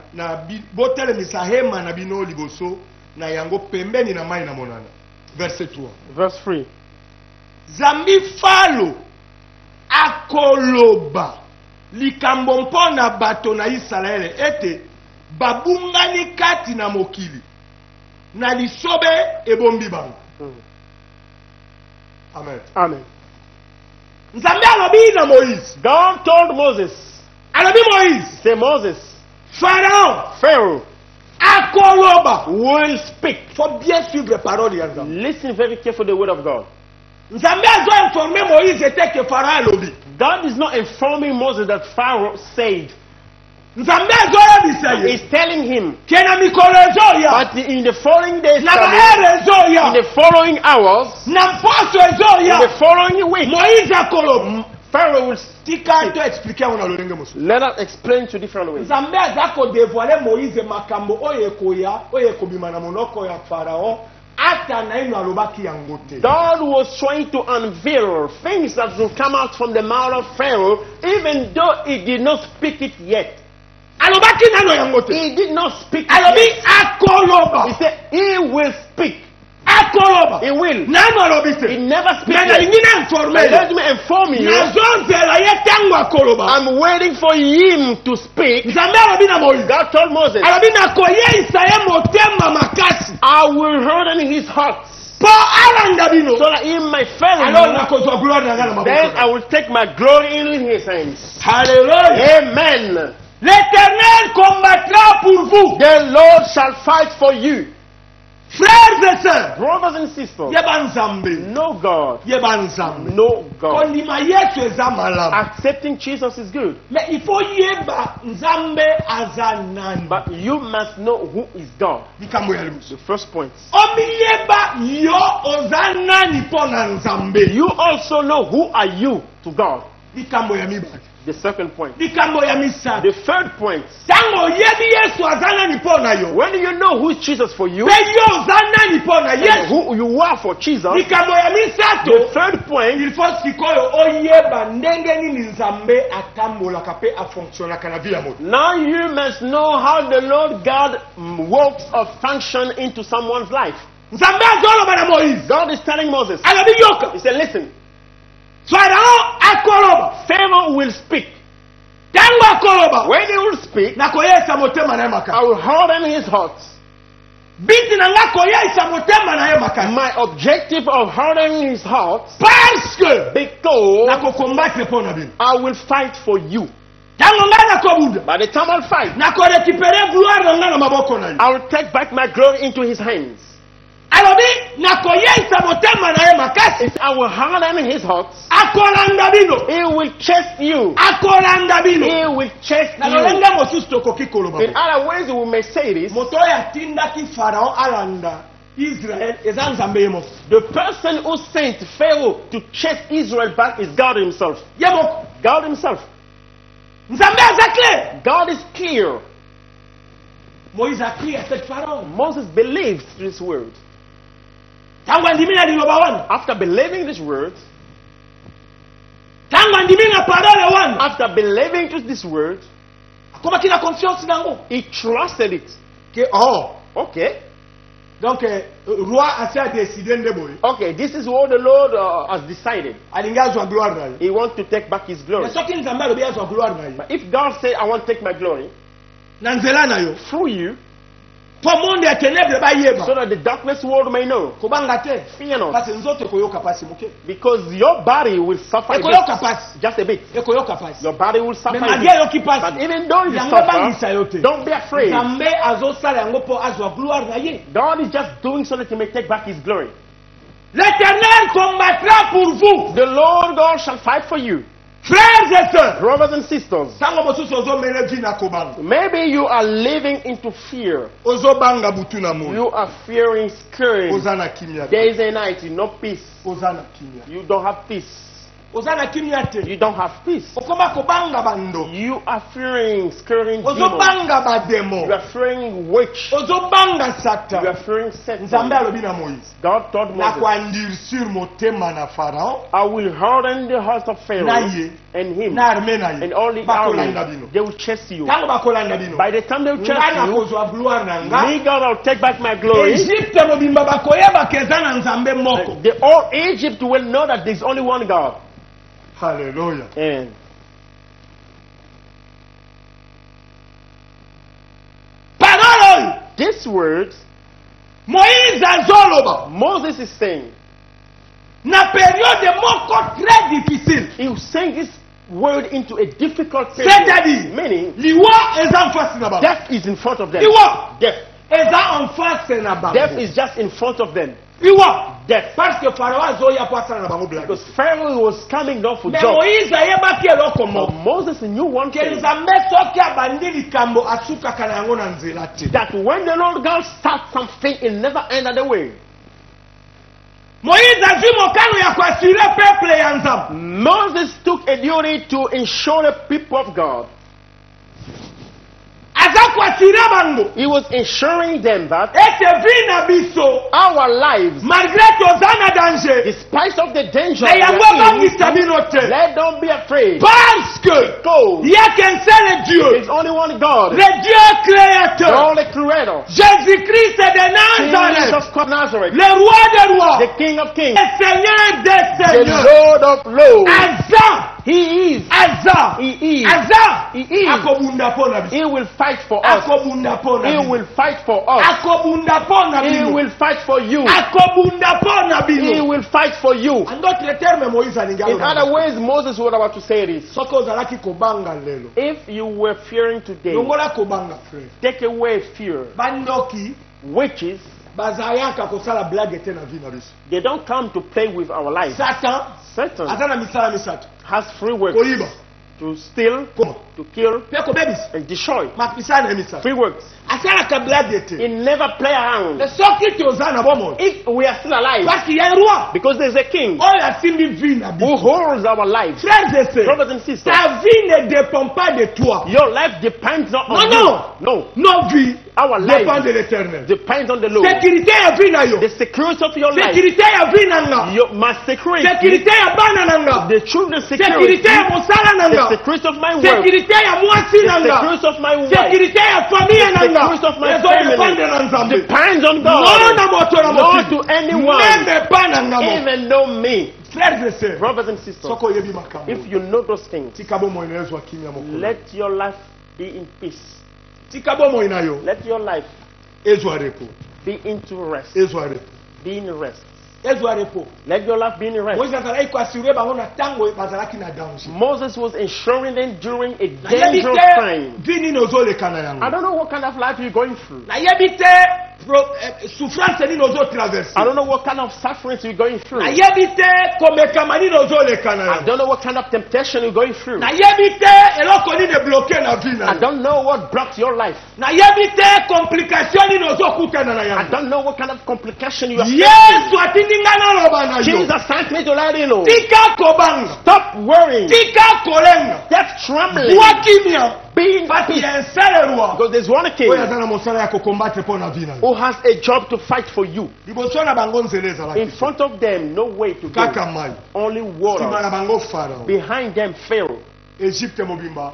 botelemisa hema na bino liboso na yango pembeni na mai na monana. Verset 3. Verse 3. Zambi falo akoloba likambo mpona bato na Israele ete babungani kati na mokili na lisobe ebombi bango. Amen. Amen. Nzambe alobi na Moïse. God told Moses. Alobi Moïse. Say Moses. Pharaoh akoloba will speak. Faut bien suivre parole ya Nzambe. Listen very carefully to the word of God. Nzambe azo informer Moïse ete que Pharaoh alobi. God is not informing Moses that Pharaoh said. Nzambe azo yebisa ye. He's telling him. Kena mikolo ezo ya. But in the following days, na baere ezo ya. in the following hours, na mposo ezo ya. in the following week, Moïse akoloba. Pharaoh will tika to expliquer on lolenge mosu. Let us explain to different ways. Nzambe azako dévoiler Moïse makambo oyekoya oyekobima na monoko ya Pharaoh ata na ino alobaki yango te. God was trying to unveil things that will come out from the mouth of Pharaoh, even though he did not speak it yet. Alobaki nano yango te. He did not speak it Alobi yet. akoloba. He said he will speak. Akoloba. He will. Nano alobi te. He never speaks Nana yet. ingina informer. Let me inform you. Nazonzela ye tango akoloba. I'm waiting for him to speak. Nzambe alobi na Moïse. God told Moses, Alobi na koyeisa ye motema makasi. I will harden his heart Po alanda bino. so that he might fail Alors him. nakozwa gloire na ngana Then I maboko. will take my glory in his hands. Hallelujah. Amen. L'Éternel combattra pour vous. The Lord shall fight for you. Frères et sœurs. Brothers and sisters, Yeba Nzambe. know God. Yeba Nzambe. Know God. Kondima Yesu eza malamu. Accepting Jesus is good. Mais il faut yeba Nzambe aza nani. But you must know who is God. Likambo ya libuso. The first point. Omi yeba yo oza nani pona Nzambe. You also know who are you to God. Likambo ya mibaki. The second point. Likambo ya misatu. The third point. Tango yebi Yesu aza nani pona yo. When you know who is Jesus for you, Pe yo oza nani pona and Yesu. who you are for Jesus, Likambo ya misatu. the third point, Il faut sikoyo oyeba ndenge nini Nzambe atambolaka pe afonctionnaka na vie ya moto. now you must know how the Lord God works or function into someone's life. Nzambe azoloba na Moïse. God is telling Moses, Alobi yoka. he said, listen, Pharaoh akoloba. Pharaoh will speak. Tango akoloba. When he will speak, Nakoyesa motema na ye I makasi. will harden his heart. Biti na nga koyesa motema na ye makasi. My objective of hardening his heart, Parce que because nakokombattre mpo na bino. I will fight for you. Tango nga nakobuda. By the time I'll fight, Nakorekipere gloire na nga na maboko na ye. I will take back my glory into his hands. Alobi nakoyesa motema na ye makasi. I will harden his heart. Akolanda bino. He will chase you. Akolanda bino. He will chase Na you. lolenge mosusu tokoki koloba. In other ways, we may say this. Moto oyo atindaki Pharaon alanda Israel eza Nzambe ye moko. The person who sent Pharaoh to chase Israel back is God himself. Ye moko. God himself. Nzambe aza clair. God is clear. Moïse a crié à cette parole. Moses believed this word. Tangu andimi na liloba wana. After believing this word, Tangu andimi na parole wana. after believing to this word, Akomaki na confiance nango. he trusted it. Que oh. Okay. Donc roi asi a décidé ndeboye. Okay, this is what the Lord has decided. Alingi azwa gloire na ye. He wants to take back his glory. Mais soki Nzambe alobi azwa gloire na ye. But if God said, I want to take my glory Na nzela na yo. through you, Po monde ya ténèbres ba so yeba. that the darkness world may know, Kobanga te. fear not. Parce nzoto koyoka pasi moke. Because your body will suffer a Ekoyoka bit, pasi. just a bit. Ekoyoka pasi. Your body will suffer Mais a malgré bit. yoki pasi. But even though you Yango bangisa yo suffer, te. don't be afraid. Nzambe azosala yango po azwa gloire na ye. God is just doing so that he may take back his glory. L'Éternel combattra pour vous. The Lord God shall fight for you. Frères et sœurs. Brothers and sisters, Tango mosusu ozomela vi na kobanga. maybe you are living into fear. Ozobanga butu na moyo. You are fearing, scaring. Oza na kimia. Days and nights, no peace. Oza na kimia. You don't have peace. ozana kimya te. You don't have peace. Okoma kobanga bando. You are fearing, scaring demons. Ozobanga bademo. You are fearing witch. Ozobanga Satan. You are fearing Satan. Nzambe alobi na Moïse. God told Na Moses, kwandisir motema na Pharaon. I will harden the heart of Pharaoh Naye. and him Na arme na ye. and all the Bakolanda army. bino. They will chase you. Tango bakolanda bino. By the time they will chase Ngana you, kozwa gloire na nga. me, God, will take back my glory. Egypte mobimba bakoyeba keza na Nzambe moko. The all Egypt will know that there's only one God. Hallelujah. And Parole. these words, Moïse azoloba. Moses is saying, Na période moko très difficile. he was saying this word into a difficult C'est-à-dire, period. Meaning, liwa eza en face na bango. death is in front of them. Liwa Death. eza en face na bango. Death is just in front of them. Liwa Death. parce que Pharaon azoya po asala na bango blague. Because Pharaoh was coming down for Mais job. Moïse ayebaki eloko But moko. Moses knew one Ke thing, Nzambe soki abandi likambo asukaka na yango na nzela te. that when the Lord God starts something, it never ends the way. Moïse azwi mokano ya kuasure peuple ya Nzambe. Moses took a duty to ensure the people of God. Aza kuasure bango. He was ensuring them that Ete vi na biso our lives, malgré toza na danger. despite of the danger, Na we yango are in, bangisa bino te. let don't be afraid. Parce que Go. il y a qu'un seul Dieu. There's only one God, Le Dieu the créateur. only Creator, Jésus-Christ de Nazareth. Jesus of Nazareth, Le roi des rois. the King of Kings, Le Seigneur des the seigneurs. Lord of Lords. Aza. He is. Aza. He is. Aza. He is. Akobunda po na biso. He will fight for us. Akobunda po na He biso. will fight for us. Akobunda po na He bino. will fight for you. Akobunda po na He bino. will fight for you. En d'autres termes, Moïse alingi In aloba. other words, Moses was about to say this. Soki ozalaki kobanga lelo. If you were fearing today, Longola kobanga frère. take away fear. Bandoki Witches, bazayaka kosala blague te na vie na biso. they don't come to play with our life. Satan Satan aza na misala misato. has free works: Koyiba, to steal, koma, to kill, pe kobebisa. and destroy. Makisana ya misato. Free works. Asalaka blague te. He never play around. Mais soki toza na bomoi. If we are still alive, Parce qu'il y a un roi. because there's a king Oyo asimbi vie na who biso. holds our lives. Frères et sœurs, Brothers and sisters, ta vie ne dépend pas de toi. your life depends not on Non, you. non. No, Nos vies our dépendent life de l'éternel. depends on the Lord. Sécurité ya vie na yo. The security of your life, Sécurité ya vie na nga. my security, Sécurity ya bana na nga. the children's security, Sécurité ya mosala na the nga. security of my work, Sécurité ya mwasi na the nga. security of my wife, Sécurité ya famille na the nga. security of my Ezo family dépendre na Nzambe. depends on Non God. na moto na Not mokili. to anyone, Même pas na nga mo. even though me. Frères et sœurs, Brothers and sisters, soko oyebi makambo. if you know those things, Tika bomoi na ezwa kimia mokolo. let your life be in peace. Tika bomoi na yo Let your life ezwa repos. be into rest. Ezwa repos. Be in rest. Ezwa repos. Let your life be in rest. Moïse azalaki koassure bango na ntango bazalaki na danger. Moses was ensuring them during a Nayebi dangerous te time. vi nini ozoleka na I yango. don't know what kind of life you're going through. Nayebi te souffrance nini ozotraverse. I don't know what kind of sufferings you're going through. Nayebi te komekama nini ozoleka na I yango. don't know what kind of temptation you're going through. Nayebi te eloko nini ebloke na vi na I yo. don't know what blocks your life. Nayebi te complication nini ozokutana na I yango. don't know what kind of complication you are Yesu facing. atindi nga naloba na yo. Jesus sent me to let you know. Tika kobanga. Stop worrying. Tika kolenga. Stop trembling. Bwa kimia. Be in Parce qu'il y peace. a un seul roi. Because there's one king Oyo aza na mosala ya kokombattre mpo na vi na yo. who has a job to fight for you. Liboso na bango nzela In ezalaki. front of them, no way to go. Kaka mai. Only Nsima na water. bango Farao. Behind them, Pharaoh. Egypte mobimba.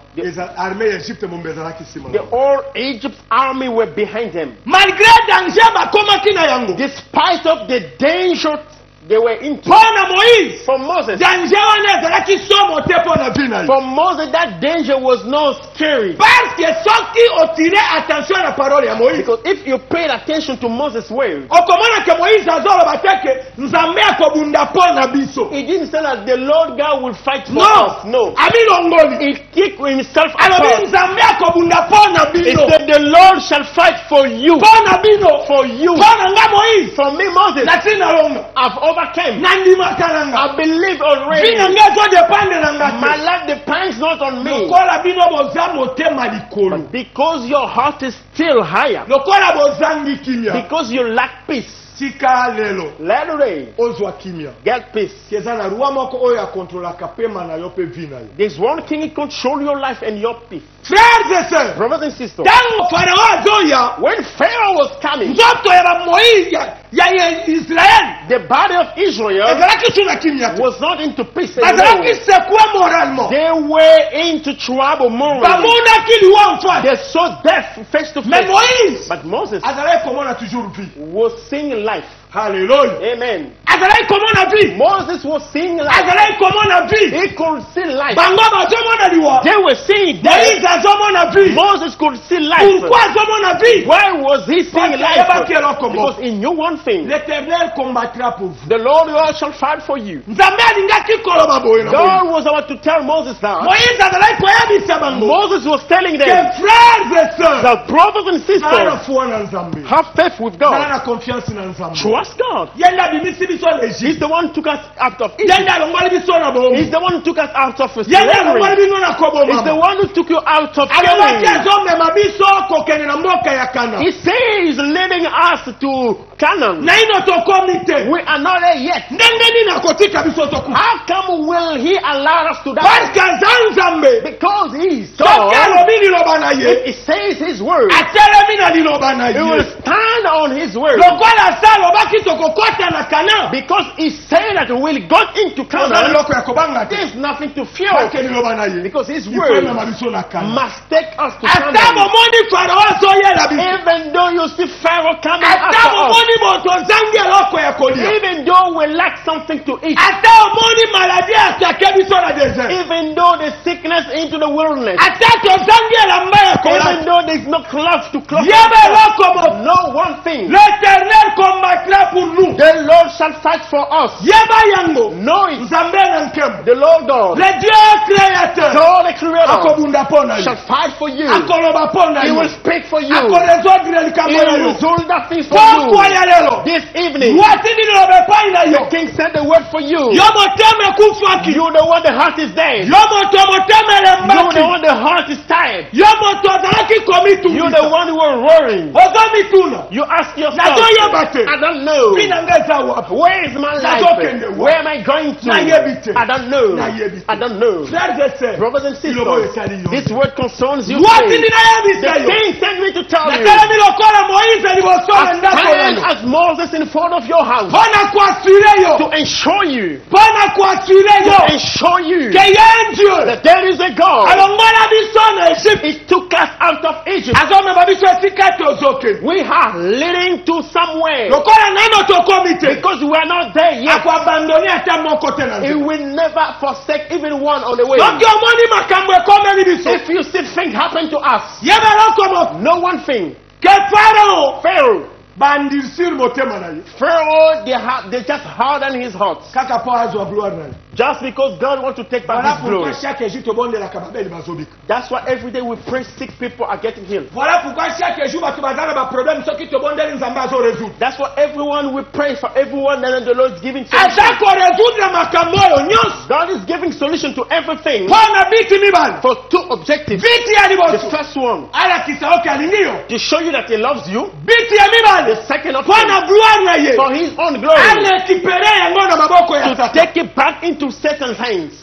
Armée ya Egypte mobimba ezalaki nsima na The bango. whole Egypt's army were behind them. Malgré danger bakomaki na yango. Despite of the danger they were into. Mpo na Moïse. For Moses, Danger wana ezalaki somo te mpo na vi na yo. for Moses, that danger was not scary. Parce que soki otire attention na parole ya Moïse. Because if you paid attention to Moses' words, Okomona ke Moïse azoloba te ke Nzambe akobunda mpo na biso. he didn't say that the Lord God will fight for No. us. No. Amilongoli. He kicked himself Alobi apart. Nzambe akobunda mpo na He bino. said, the Lord shall fight for you. Mpo na bino. For you. Mpo na nga Moïse. For me, Moses, Natina longa. I've overcame. nandimaka nanga I believe already. bino ngezo depende nanga My life depends not on me. lokola bino boza motema likolo But because your heart is still higher, lokola bozangi kimia because you lack peace, tika lelo Larry, ozwa kimia get peace. keza na ruwa moko oyo akontrolaka pema na yo pe vi na yo There's one king who control your life and your peace. frères et sœurs Brothers and sisters, tango farao azoya when Pharaoh was coming, nzoto ya bamoïse ya israeli the body of Israel ezalaki tu na kimia te was not into peace bazalaki anymore. sekue moralement They were into trouble morally. bamonaki liwa mfasi They saw death face to mais face. moïse But Moses azalaki komona toujours vie was seeing life. Hallelujah. Amen. azalaki komona vie Moses was seeing life. azalaki komona vie He could see life. bango bazomona liwa They were seeing death. moïse azomona vie Moses could see life. pourquoi azomona vie Why was he seeing life? ayebaki eloko Because moko he knew one thing. l'éternel combattra pour vous The Lord God shall fight for you. nzambe alingaki koloba boye na moïse God was about to tell Moses that. moïse azalaki koyebisa bango Moses was telling que them frères et sœurs that brothers and zala na sisters, foi na nzambe have faith with zala God. na confiance na nzambe Trust God. yenda abimisi biso na He's Egypte the one who took us out of Egypt. yenda alongoli biso na He's bomo the one who took us out of yenda alongoli slavery. bino na He's the koboma one who took you out of alobaki killing. azomema biso kokende na mboka ya kana He says leading us to Canaan. na ino tokomi te We are not there yet. ndenge nini akotika biso tokufa How come will he allow us to die? parceke aza nzambe Because he's soki God. alobi liloba na If ye he says his word, atelemi na liloba na he will ye stand on his word. lokola asa alobaki tokokota na kana Because he said that we'll go into oza Canaan, eloko ya kobanga te there's nothing to fear. parceke liloba na ye Because his word ikomema biso na kana must take us to ata Canaan. bomoni farao azoyela biso Even though you see Pharaoh coming ata after us, bomoni moto ozangi eloko ya kolia even though we lack something to eat, ata omoni maladi atake biso na desert even though the sickness into the wilderness, ata tozangi elamba ya even kolata though there's no cloth to clothe yeba us, eloko mo know one thing: l'éternel combattra pour nous the Lord shall fight for us. yeba yango Know it, nzambe na nkemo the Lord God, le dieu créateur God the Creator, akobunda mpo na shall yo fight for you. akoloba mpo na He yo will speak for you. akoresodre He likambo na will yo resolve that thing for pokwa you. ya lelo This evening, watindi liloba epai na the yo King sent the word for you. yo motema ekufaki You the one the heart is dead. yo moto motema You the elembaki one the heart is tired. yo moto ozalaki You the komitungisa one who were worrying. ozomituna You ask yourself, nazoyeba te I don't know. mpina nga eza wapi Where is my Nazokende life? wa. Where am I going to? Nayebi te. I don't know. Nayebi te. I don't know. frères et sœurs Brothers and Ilobo sisters, esali yo. this word concerns you. watindi today. nayebisa The yo King sent me to tell you, natalemi lokola moïse liboso na as ndako stand nano as Moses in front of your house mpo na koasure yo to ensure you, mpo na koasure to yo ensure you ke ye dieu that there is a God. alongola biso na egypte He took us out of Egypt. azomema biso esika tozokende We are leading to somewhere lokola nano tokomi te because we are not there yet. akoabandone ata moko te na He nzela will never forsake even one on the way. soki omoni makambo ekomeli biso If you see things happen to us, yeba eloko moko know one thing: ke farao Pharaoh, bandirsir motema na ye Pharaoh, they just hardened his heart kaka mpo azwa gloire na ye just because God wants to take back voilà His pourquoi glory. chaque jour tobondelaka babeli bazobika That's why every day we pray, sick people are getting healed. voilà pourquoi chaque jour bato baza na baproblème soki tobondeli nzambe azoresoudre That's why everyone we pray for everyone, and then the Lord is giving solution. aza koresoudre makambo oyo nyonso God is giving solution to everything mpo na biti mibale for two objectives. biti ya The liboso first one, alakisa oki alingi yo to show you that He loves you. biti ya The mibale second mpo option, na gloire na ye for His own glory, arekipere yango na maboko ya to satan take it back into Satan's hands.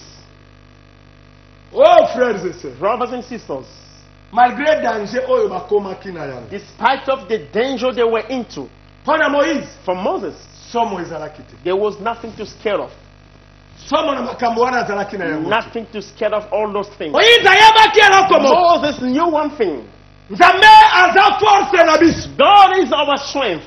oh frères et sœurs Brothers and sisters, malgré danger oyo bakomaki na yango despite of the danger they were into, mpo na moïse for Moses, somo ezalaki te there was nothing to scare of. somo na makambo wana azalaki na yango Nothing to scare of all those things. moïse ayebaki eloko moko Moses knew one thing: nzambe aza force na biso God is our strength.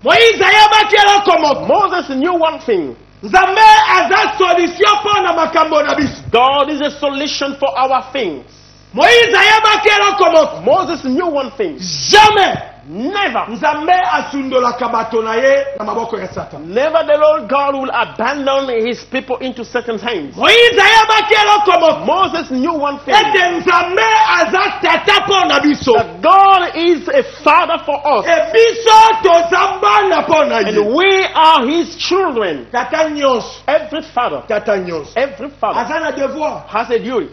moïse ayebaki eloko moko Moses knew one thing: nzambe aza solution mpo na makambo na biso God is a solution for our things. moïse ayebaki eloko moko Moses knew one thing: jamais never, nzambe asundolaka bato na ye na maboko ya satan never the Lord God will abandon His people into Satan's hands. moïse ayebaki eloko moko Moses knew one thing: ete nzambe aza tata mpo na biso that God is a father for us, e biso toza bana papa na And ye. we are his children. Tata nyonso. Every father, Tata nyonso. every father Aza na devoir. has a duty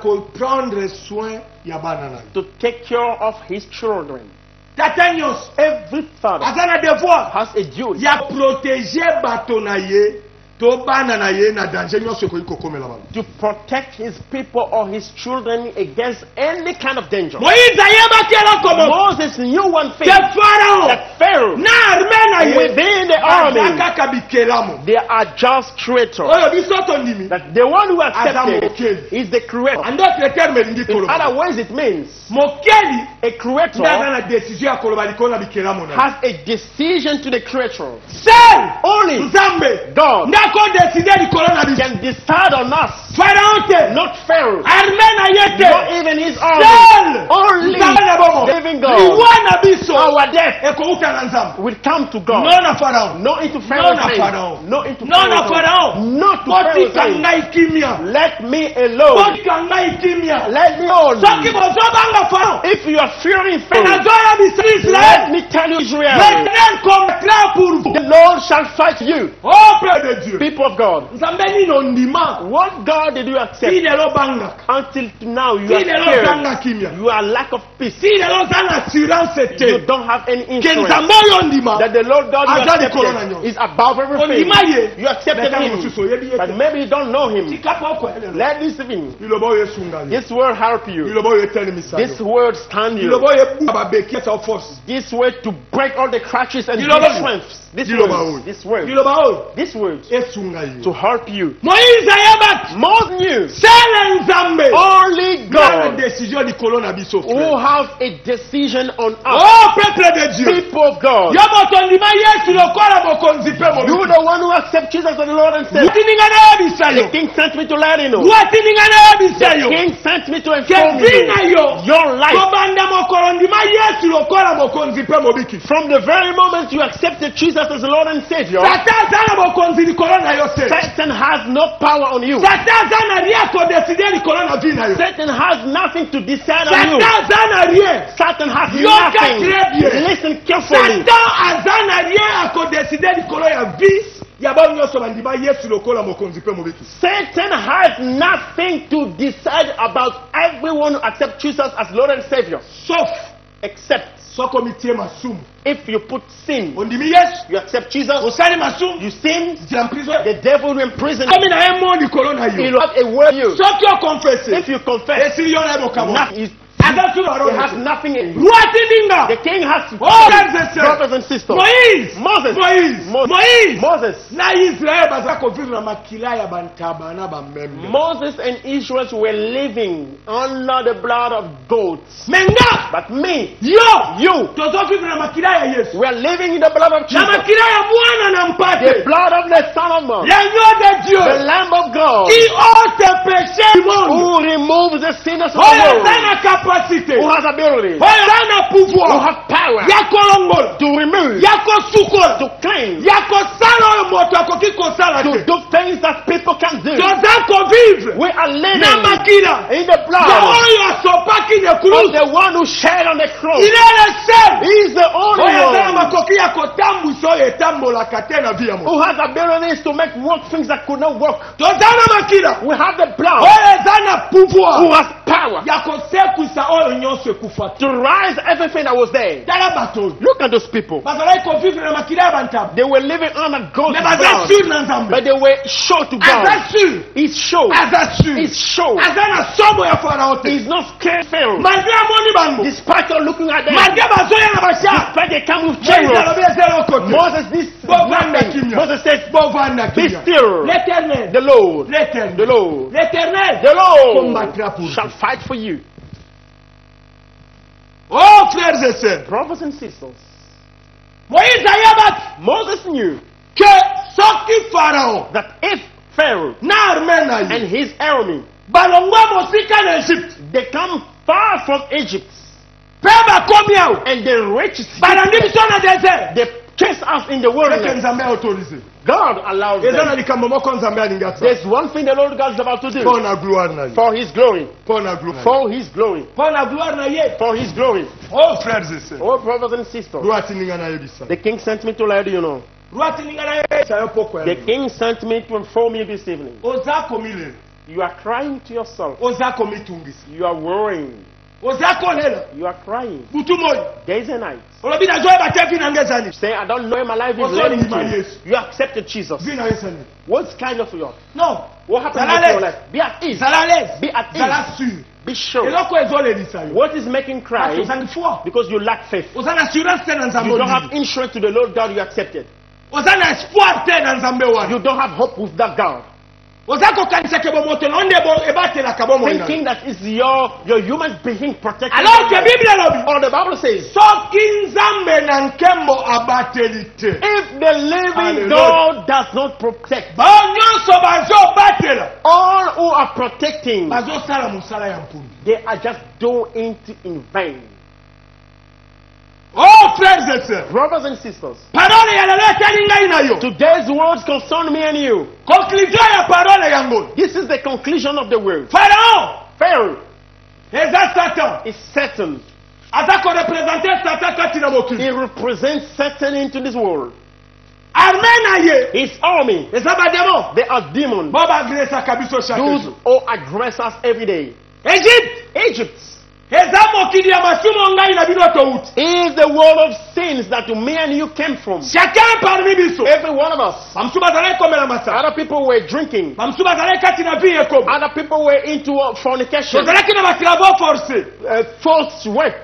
Ko prendre soin ya bana na. to take care of his children. Tata nyonso. Every father Aza na devoir. has a duty Ya protéger bato na ye. To bana na ye na danger nyonso ko ikokomela bana. to protect his people or his children against any kind of danger. Moïse ayebaki eloko moko. Moses knew one thing, Te Pharaon. that Pharaoh, Na armée na ye. within the army, Aza kaka bikelamo. they are just creators. Oyo biso tondimi. That the one who accepted Azamokeli. is the creator. En d'autres termes elingi In koloba. other words, it means Mokeli a creator ndaza na décision ya koloba likolo na bikelamo na. has a decision to the creator. Seul Only Nzambe God ndako décider likolo na biso. can decide on us, Pharaon te. not Pharaoh, Armée na ye te. not even his army. Seul Only Nzambe na bomo. living God. Liwa na biso. Our death Ekouta na Nzambe. will come to God. Non na Pharaon. Not into Pharaoh's No, no, hands. Pharaoh. Not into Non na Pharaoh's hands. Pharaon. Not to Pharaoh's Botika hands. ngai kimia. Let me alone. Botika ngai kimia. Let me alone. Soki bozobanga Pharaon. If you are fearing Pharaoh, Nazoya biso let Israël. me tell you, Israel, L'Éternel combattra pour vous. the Lord shall fight you. Oh peuple de Dieu. People of God, Nzambe nino ndima. what God did you accept? Si lelo bangaka. Until now you Si are lelo scared. zanga kimia. You are lack of peace. Si lelo zanga assurance You te. don't have any Ke insurance Nzambe oyo ndima. that the Lord God you Azali kolona accepted nyo. is above everything. Ondima ye. You accepted Nataka him, mususu oyebi ye but te. maybe you don't know him. Tika poko elelo. Let this thing, Iloba oyo esunga ye. this word help you. Iloba oyo etele This misayo. word stand you. Iloba oyo ebu babeki esa force. This word to break all the crutches and Iloba give oyo. strength. This Iloba word, oyo. this word, Iloba oyo this word esunga ye. to help you. Moïse ayebaki. Moses knew Sele Nzambe. only Nana God décision likolo na biso who frère. has a decision on us. Oh peuple de Dieu. People of God, Yo moto ndima Yesu lokola bokonzi pe mo. you the one who accept Jesus as the Lord and Savior. Utininga na yebisa The yo. King sent me to let you know. Utininga na yebisa The yo. King sent me to inform Kevina you yo. your life. Kobanda mokolo ndima Yesu lokola bokonzi pe mo biki. From the very moment you accepted Jesus as the Lord and Savior, Satan zana bokonzi likolo na yo se. Satan has no power on you. Satan zana rien ko décider likolo na vie na yo. Satan has nothing to decide on you. Satan zana rien. Satan has Yo, nothing. très bien. Listen carefully. Satan azana rien ako décider likolo ya vie. Ya ba nyonso bandima Yesu lokola mokonzi pe mo biki. Satan has nothing to decide about everyone who accepts Jesus as Lord and Savior, Sauf except soko mitie masumu. if you put sin. Ondimi Yesu. You accept Jesus, Osali masumu. you sin, Tia mprizo. the devil will imprison you. Komi na ye mo likolo na He yo. will have a word you. Soki o confesse. If you confess, Esi yo na ebo kabo. nothing is, Agasu na it roho. has nothing in you. Ruati ninga. The king has Oh, brothers brothers and sisters. Moïse. Moses. Moïse. Moses. Moïse. Moses. Na Israel baza kovivre na makila ya bantaba na bamembe. Moses and Israel were living under the blood of goats. Menga. But me, Yo. you, Tozo vivre na makila ya Yesu. we are living in the blood of Na Jesus. makila ya mwana na The mpate. blood of the Son of Man. L'agneau de The Dieu. Lamb of God. Qui ôte le péché du monde. Who removes the sinners of Oyo the world. zana capacité. Who has ability. Oyo zana Who pouvoir. has power. Yako longola. To remove. Yako sukola. To cleanse. Yako sala oyo moto akoki kosala To te. do things that people can do. Toza kovivre. We are living Na makila. in the Ya blood oyo asopaki ne of kulusi. the one who shed on the cross. Il est le seul. He is the only Oyo zana one makoki ya kotambwisa oyo etambolaka te na vie ya moto. who has abilities to make work things that could not work. Toza na makila. We have the blood Oyo zana who pouvoir. has power Ya kosekuisa oyo nyonso ekufa te. to rise everything that was there. Tala bato oyo. Look at those people. Bazalaki kovivre na makila ya bantaba. They were living under God's Mais baza blood, sur na Nzambe. but they were sure to Aza God. sur. He's sure. Aza sur. He's sure. Aza na somo ya Farao te. He's not scared. Pharaoh. Malgré amoni bango. Despite all looking at them, Malgré bazoya na basha. despite they come with Moïse chariots, alobi eza eloko te. Moses this Bovanda nothing. kimia. Moses says, Bovanda "Be kimia. still." L'Éternel. The Lord, the L'Éternel. Lord, L'Éternel. the Lord combattra pour shall vous. fight for you. Oh frères et sœurs. Brothers and sisters, Moïse ayebaki Moses knew ke soki Farao that if Pharaoh na armée na and ye his army balongwa mosika na Egypte they come far from Egypt mpe bakomi awo and they reach balandi biso na désert they chase us in the C'est que wilderness. Nzambe a autorisé. God allows Eza na them. likambo moko Nzambe alingi asala. There's one thing the Lord God is about to do Mpo na gloire na ye. for His glory. Mpo na gloire. For His glory. Mpo na gloire na ye. For His glory. Oh frères et sœurs. Oh, brothers and sisters, Lwaki ninga na yebisa. the King sent me to let you know. Lwaki ninga na yebisa yo poko The ya. King sent me to inform you this evening. Oza komile. You are crying to yourself. Oza komitungisa. You are worrying. Oza kolela. You are crying. Butu moyo. Days and nights. Olobi na joye batefi na ngezani. Say, I don't know where my life is Also, leading you to. yes. You accepted Jesus. Vina yesani. What's kind of your? Non. What happened Zala with your lez. life? Be at ease. Zala lez. Be at Zala ease. sûr. Be sure. Eloko ezolelisa yo. What is making Parce cry? ozangi foi. Because you lack faith. Oza na assurance te na Nzambe You don't have olili. insurance to the Lord God you accepted. Oza na espoir te na Nzambe wana. You don't have hope with that God. Oza kokanisa ke bomoto na onde ebatelaka bomoi na. Thinking that is your human being protecting Alors que you. Bible elobi. Or the Bible says, Soki Nzambe na nkembo abateli te. if the living Hallelujah. God does not protect, Bao nyonso bazobatela. all who are protecting, Bazosala mosala ya mpunda. they are just doing it in vain. Oh frères et sœurs. Brothers and sisters, Parole ya lelo etali ngai na yo. today's words concern me and you. Conclusion ya parole yango. This is the conclusion of the word. Pharaon Pharaoh eza Satan. is Satan. Aza korepresente Satan kati na mokili. He represents Satan into this world. Armée na ye. His army, Eza bademo. they are demons. Bo bagresaka biso chaque Those jour. who aggress us every day. Egypte. Egypt Eza mokili ya masumo ngai na bino touti. is the world of sins that me and you came from. Chacun parmi biso. Every one of us. Bamusu bazalaki komela masaka. Other people were drinking. Bamusu bazalaki kati na vie ekomo. Other people were into fornication, Tozalaki na batravo forcé. false work,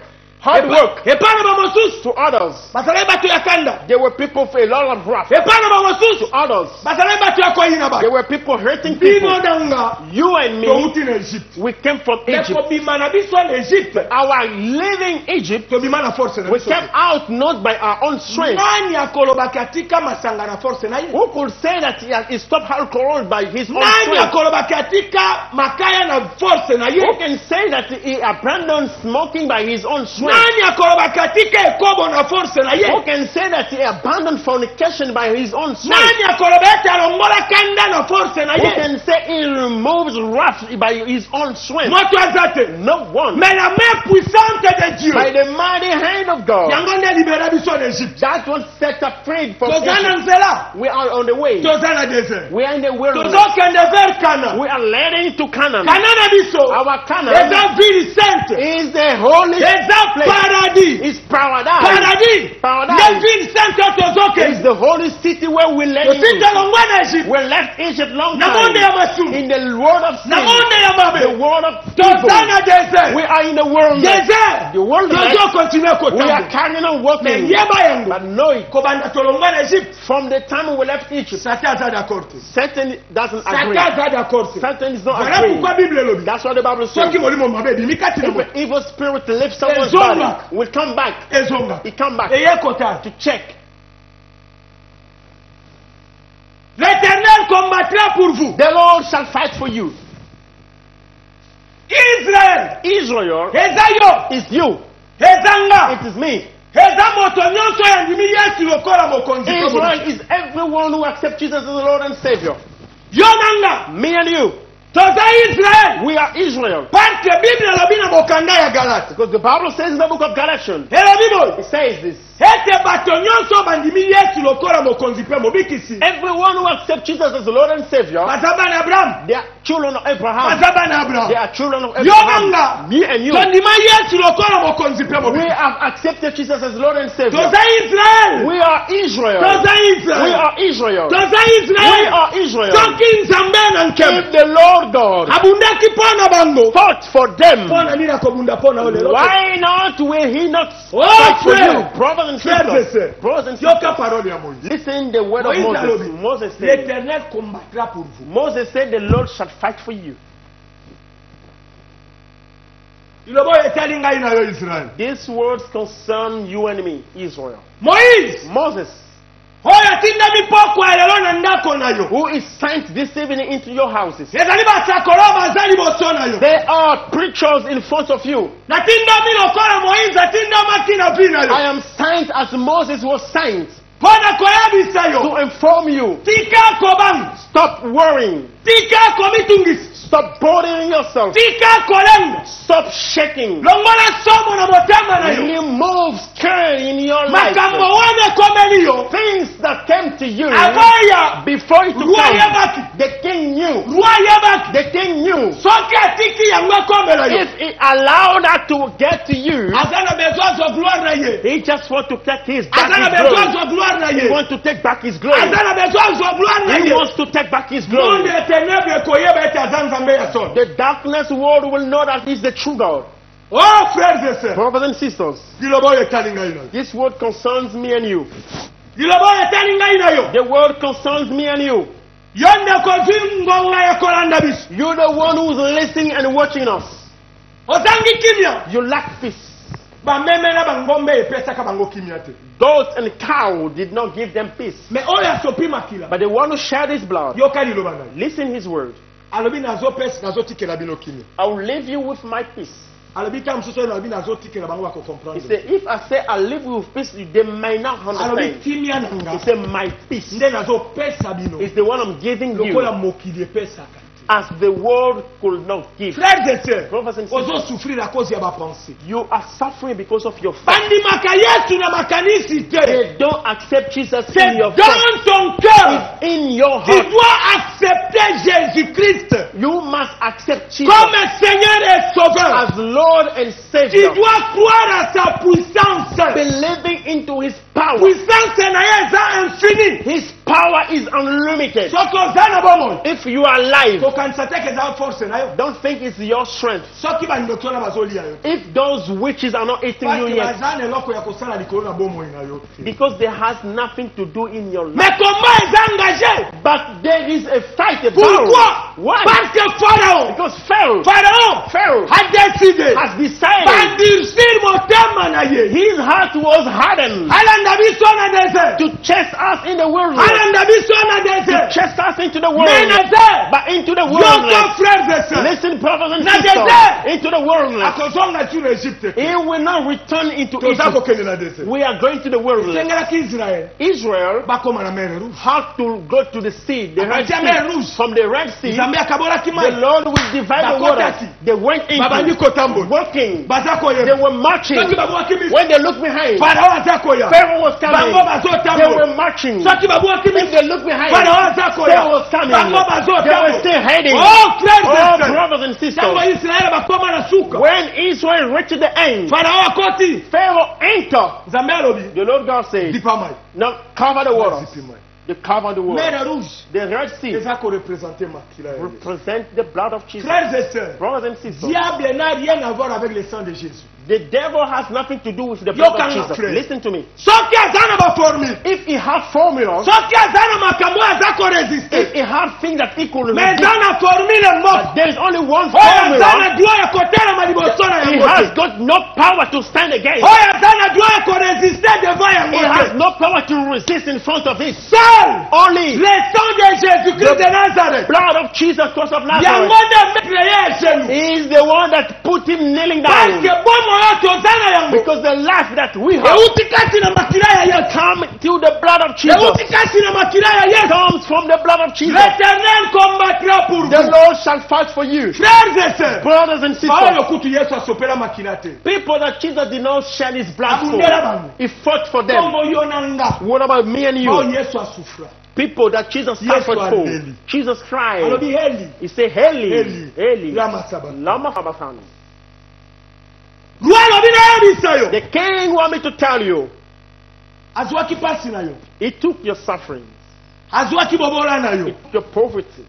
hard work. Epa na bamosusu. To others, Bazalaki bato ya kanda. there were people for a lot of wrath. Epa na bamosusu. To others, Bazalaki bato ya koyina there bato. were people hurting Bino people. nanga. You and me, Touti na Egypte. we came from Egypt. Ekobima na biso na Egypte. Our living Egypt, Tobima na force na we biso. came out not by our own strength. Nani akolobaki atika masanga na force na ye? Who could say that he stopped alcohol by his own Nani strength? akolobaki atika makaya na force na ye? Who can say that he abandoned smoking by his own strength? Nani akolobaki atika ekobo na force na ye? Who can say that he abandoned fornication by his own strength? Nani akolobaki ete alongola kanda na force na Who ye? can say he removes wrath by his own strength? Moto aza te. No one. Mais la main puissante de Dieu. By the mighty hand of God. Yango nde libera biso na Egypte. That was set up free from Toza na Egypt. nzela. We are on the way. Toza na désert. We are in the wilderness. Tozokende vers Kana. We are leading to Canaan. Kana na biso. Our Canaan Eza ville sainte. is the holy Eza place. paradis. It's paradise. Paradis. Paradise. Nde ville sainte It's tozokende. the holy city where we led Tosinde longwa na Egypte. We left Egypt long Na monde ya time. masumu. In the world of sin. Na monde ya The mabe. world of Toza evil. na désert. We are in the world. Désert. The wilderness. Tozo continue We are kotambo. carrying on Mais working. yeba yango. But know it. Kobanda tolongwa na Egypte. From the time we left Egypt, Satan aza d'accord te. Satan doesn't agree. Satan aza d'accord te. Satan is not Voilà agreeing. pourquoi Bible elobi. That's what the Bible says. Soki molimo mabe ebimi kati na If mo. an evil spirit lifts someone's Ezonga. body, will come back. Ezonga. He come back Eye kota. to check. L'Éternel combattra pour vous. The Lord shall fight for you. Israël. Israel Eza yo. is you. Eza nga. It is me. Eza moto nyonso yandimi Yesu lokola mokonzi. Israel is everyone who accepts Jesus as the Lord and Savior. Yo nanga. Me and you. Toza Israël. We are Israel. Parce que Bible elobi na mokanda ya Galate. Because the Bible says in the book of Galatians, Elobi boy. it says this. Ete bato nyonso bandimi Yesu lokola mokonzi pe mobikisi. Everyone who accepts Jesus as the Lord and Savior, Baza bana Abraham. they are children of Abraham. Baza bana They Abraham. are children of Yo Abraham. nanga. Me and you. Tondima Yesu lokola mokonzi pe We mobikisi. have accepted Jesus as Lord and Savior. Toza Israël. We are Israel. Toza We Israël. are Israel. Toza We Israël. are Israel. Soki nzambe na nkebe. If the Lord God Abundaki pona bango. fought for them, Pona nini akobunda pona ole. why not will He not Oh, fight for frère. you? Brothers and Frères et sisters. sœurs. Brothers and sisters. Yoka parole ya Moïse. Listen the word of Moïse Moses. alobi. Moses said, L'Éternel combattra pour vous. Moses said the Lord shall fight for you. Ilobo etali ngai na yo Israël. These words concern you and me, Israel. Moïse. Moses, Oyo atinda mipoko ya lelo na ndako na yo. who is sent this evening into your houses. Ezali basakolo bazali liboso na yo. They are preachers in front of you. Natinda mi lokola Moïse atinda maki na vi na I yo. am sent as Moses was sent. Pona koyabisa yo. to inform you. Tika kobang. Stop worrying. Tika komitungis. Stop bothering yourself. Tika kolengo. Stop shaking. Longola somo na motema na yo. Remove care in your life. Makambo wane komeli yo. Things that came to you Aboya. before it to Rua come. yabaki. The king knew. Rua yabaki. The king knew. Soki atiki yangwe komela yo. If he allowed that to get to you, Azana besoin zo gloire na ye. he just want to take his Azana back his besoin glory. zo gloire na He ye. wants to take back his glory. Azana besoin zo gloire na He ye. wants to take back his Monde glory. ténèbres koyeba ete azanzambe ya son. The darkness world will know that he's the true God. Oh frères et sœurs. Brothers and sisters, Dilobo yetali ngai na yo. this word concerns me and you. Dilobo yetali ngai na yo. The word concerns me and you. Yonde kozwi ngonga ya kolanda biso. You're the one who's listening and watching us. Ozangi kimia. You lack peace. Bameme na bangombe epesaka bango kimia te. Goats and cow did not give them peace. Me oyo asopi makila. But the one who shed his blood, Yoka liloba na yo. listen his word. Alobi nazopesa nazotikela bino kimia. I will leave you with my peace. Alobi kama msusu oyo alobi nazotikela bango bako He comprendre. said, if I say I live with peace, they may not Alobi understand. kimia na He nga. said, my peace Nde nazopesa bino. is the one I'm giving Lokola you, mokili epesaka. as the world could not give. Frères et sœurs, Brothers and ozo sisters, souffrir à cause ya ba pensée. you are suffering because of your faith. Bandimaka Yesu na makanisi te. They don't accept Jesus C'est in your dans faith. ton cœur. In your Tu heart, dois accepter Jésus-Christ you must accept Jesus comme Seigneur et Sauveur. as Lord and Tu Savior. dois croire à sa puissance. Believing into His power. Puissance na ye eza infini. His power is unlimited. Soki oza na bomoi, If you are alive, kokanisa te ke eza force na yo. don't think it's your strength. Soki bandoki wana bazolia yo. If those witches are not eating you Parce yet, baza na eloko ya kosala likolo na bomoi na yo te. because there has nothing to do in your life. Mais combat eza engagé. But there is a fight, a Pourquoi? battle. Why? Parce que Pharaon Because Pharaoh a décidé has decided, bandurcir motema na ye. his heart was hardened Alanda biso na désert. to chase us in the wilderness, Alanda biso na désert. chase us into the Mais na wilderness, désert. but into the Yoko wilderness. frères et sœurs. Listen, brothers and Na sisters, desert. into the wilderness. Akozonga sur Égypte. He will not return into Toza Egypt. kokende na désert. We are going to the wilderness. Sengelaki Israël. Israel Bakoma na mer rouge. had to go to the sea, the Red Apatia mer Sea. rouge. From the Red Sea, Nzambe akabolaki the mai. Lord will divide the Bakotaki. waters. They went Babandi into kotambola. walking. Baza They koyeba. were marching. Soki babwaki biso. When they looked behind, Pharaon aza koya. Pharaoh was coming. Bango bazo They tambola. were marching. Soki babwaki If biso. they looked behind, Pharaon aza koya. Pharaoh was coming. Bango bazo They were tambola. still heading. Oh frères Oh, et sœurs. brothers and Tango sisters, Israël bakoma na suka. when Israel reached the end, Pharaon akoti. Pharaoh entered. Nzambe alobi. The Lord God said, Dipa mai. now cover the waters. Zipi mai. They covered the waters. Mer rouge. The Red Sea Eza korepresente makila ya Yesu. represent the blood of Jesus. Frères et sœurs. Brothers and sisters, Diable n'a rien à voir avec le sang de Jésus. the devil has nothing to do with the blood of Yoka Jesus. friend. Listen to me. Soki aza na baformule. If he had formulas, Soki aza na makambo aza koresiste. if he had things that he could Mais resist, eza na formule moko. there is only one Oyo aza formula. na droit ya kotelema liboso na He yango has te. got no power to stand against. Oyo aza na droit ya koresiste devant He yango has te. no power to resist in front of it. Seul Only le sang de Jésus-Christ de Nazareth. blood of Jesus Christ of Yango Nazareth nde créé chez nous. He is the one that put him kneeling Parce down. que bomo oyo toza na yango. Because the life that we have Euti kati na makila ya Yesu. come through the blood of Jesus. Euti kati na makila ya Yesu. Comes from the blood of Jesus. L'Éternel combattra pour The vous. Lord shall fight for you. Frères et sœurs. Brothers and sisters, Oyo kutu Yesu asopela makila te. people that Jesus did not shed his blood Abundela for, bango. he fought for them. Kombo yo na nga. What about me and Oh you? Yesu asufra. People that Jesus Yes, suffered Lord, for. Eli. Jesus cried. Alobi Eli. He said, Eli, Eli. Eli, Lama sabachthani. lama sabachthani. Lwa alobi na yebisa yo. The king want me to tell you, Azwaki pasi na yo. he took your suffering, Azwaki bobola na yo. your poverty,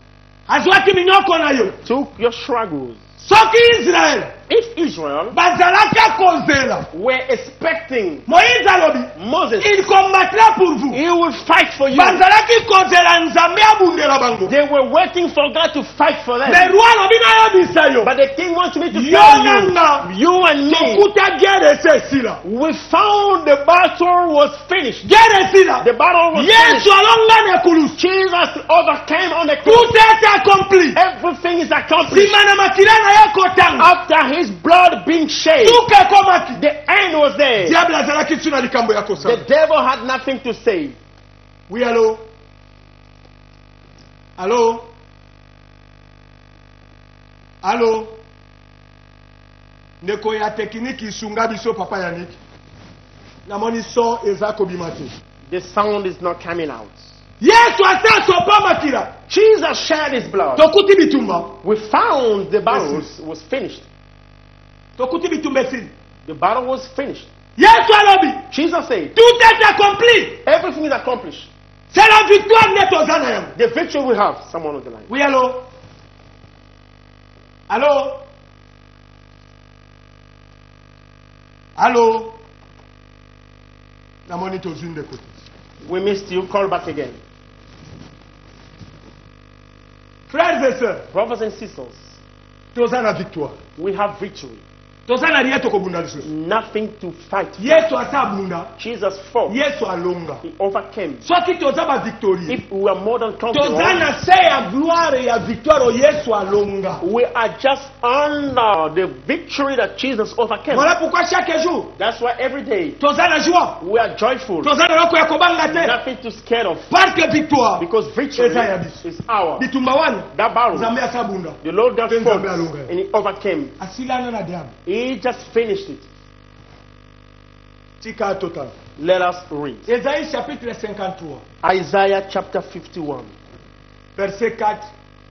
Azwaki minyoko na yo. took your struggles. Soki Israel If Israel bazalaki akozela. were expecting Moïse alobi. Moses, Il combattra pour vous. he will fight for you. Bazalaki kozela nzambe abundela bango. They were waiting for God to fight for them. Mais lwa alobi na yebisa yo. But the king wants me to Yo tell nanga. you, you and me, Tokuta guerre esila. we found the battle was finished. Guerre esila. The battle was Yesu finished. alonga na kulusu. Jesus overcame on the cross. Tout est accompli. Everything is accomplished. Sima na makila na ye kotanga. After his blood being shed, Tuka ekomaki. the end was there. Diable azalaki tuna likambo ya kosala. The devil had nothing to say. Oui, allô? Allô? Allô? Ndeko ya tekniki isunga biso papa Yannick. Namoni son eza kobima te. The sound is not coming out. Yesu asa sopa makila. Jesus shed his blood. Tokuti bitumba. We found the battle was finished. Tokuti bitumba esili. The battle was finished. Yesu alobi. Jesus said, Tout est accompli. everything is accomplished. C'est la victoire nette aux ânes. The victory we have. Someone on the line. Oui, allô? Allô? Allô? Namoni tozwi de côté. We missed you. Call back again. Frères et sœurs, Brothers and sisters, toza na victoire. we have victory. Toza na rien tokobunda lisusu. Nothing to fight for. Yesu asa bunda. Jesus fought. Yesu alonga. He overcame. Soki toza ba victory. If we are more than Toza conquerors, na se ya gloire ya victoire o Yesu alonga. we are just under the victory that Jesus overcame. Voilà pourquoi chaque jour That's why every day toza na joie. we are joyful. Toza na loko ya kobanga te. Nothing to scared of. Parce que victoire. Because victory Eza ya biso. is ours. Bitumba wana. That battle, Nzambe asa bunda. the Lord God Then fought Nzambe alonga. and he overcame. Asilana na diable. He just finished it. Tika total. Let us read. Ésaïe chapitre 53, Isaiah chapter 51, verset 4.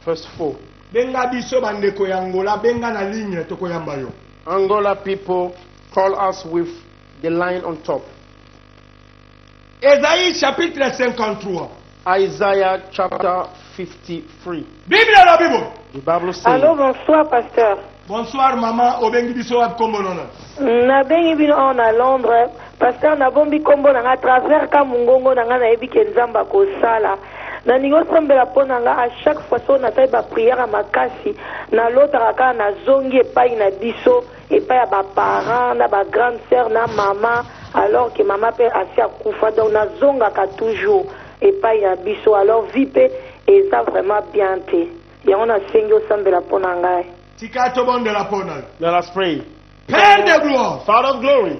verse 4. Benga biso bandeko ya Angola, benga na ligne tokoyamba yo. Angola people call us with the line on top. Ésaïe chapitre 53. Isaiah chapter 53. Bible la Bible. The Bible says, Allô, bonsoir, pasteur. Bonsoir maman, obengi biso wa kombo nona. Nabengi bino on à Londres. Pasteur nabombi kombo nanga à travers ka mungongo nanga na yebi kenzamba ko sala. Na ningo sambela pona nga à chaque fois so na tayi ba prière makasi na lota ka na zongi epai na biso epai ya ba parents na ba grande sœur na maman alors que maman pe asi akufa donc na zonga ka toujours epai ya biso alors vipe et ça vraiment bien te. Ya on a sengi o sambela pona ngai. Tika tobonde la pona. let us pray. Père de gloire, Father of glory,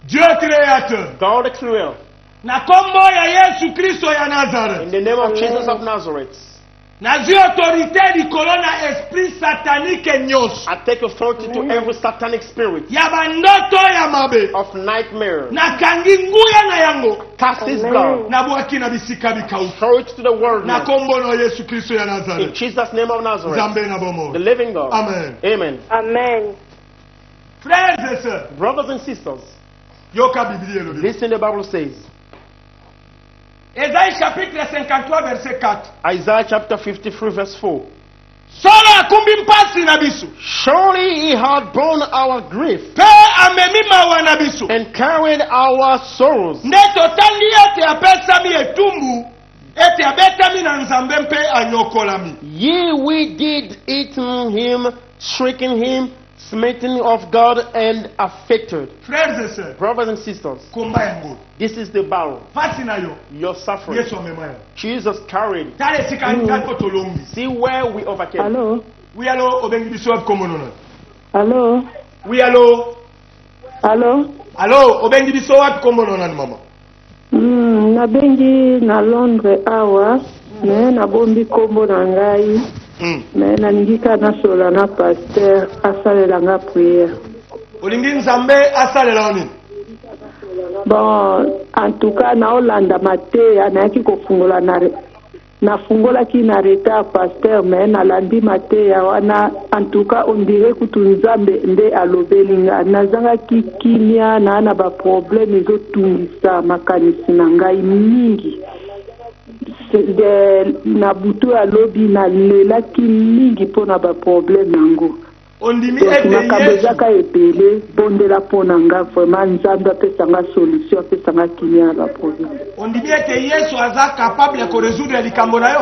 Dieu créateur. God the creator, Na kombo ya Yesu Kristo ya in Nazareth. the name of Jesus of Nazareth, Nazi autorité likolo na esprit satanique nyonso. I take authority to every satanic spirit Ya bandoto ya mabe. of nightmare. Na kangi nguya na yango. Cast his Amen. blood. Na bwaki na bisika bikauka. Throw it to the world. Na kombo na Yesu Kristo ya In Nazareth. Jesus' name of Nazareth, Zambe na bomo. the living God. Amen. Amen. Amen. Frères et sœurs, Brothers and sisters, yoka Biblie elobi. listen, the Bible says, Ésaïe chapitre 53 verset 4. Isaiah chapter 53 verse 4. Solo akumbi mpasi na biso. Surely he had borne our grief Pe amemi mawa na biso. and carried our sorrows. Nde totali ete apesami etumbu. Ete abetami na nzambe mpe anyokolami. Ye we did eat him, stricken him, smitten of God and afflicted. Frères et sœurs, Brothers and sisters, komba yango. this is the battle. Pasi na yo. Your suffering. Yesu amema yo. Jesus carried it. Tale sika ntango tolongi. See where we overcame. Allô? Oui allo obengi biso wa kombo nona. Allô? Oui allo. Allô? Allo obengi biso wa kombo nona mama. Nabengi na Londres awa, me nabombi kombo na ngai, me nalingi ka nasola na pasteur asalela nga prière. Olingi nzambe asalela oni. Bon, en tout cas naolanda mateya nayaki kofungola nafungolaki na retard pasteur me nalandi mateya wana en tout cas on dirait kutu nzambe nde alobeli nga nazangaki kimia na baproblème ezotungisa makanisi na ngai mingi na butu alobi nalelaki mingi mpona baproblème yango Ondimi ete makambo Yesu. ezaka ebele bondela mpona nga vraiment nzambe apesanga solution apesanga kimia na baproblème. Ondimi ete Yesu aza capable ko résoudre likambo na yo.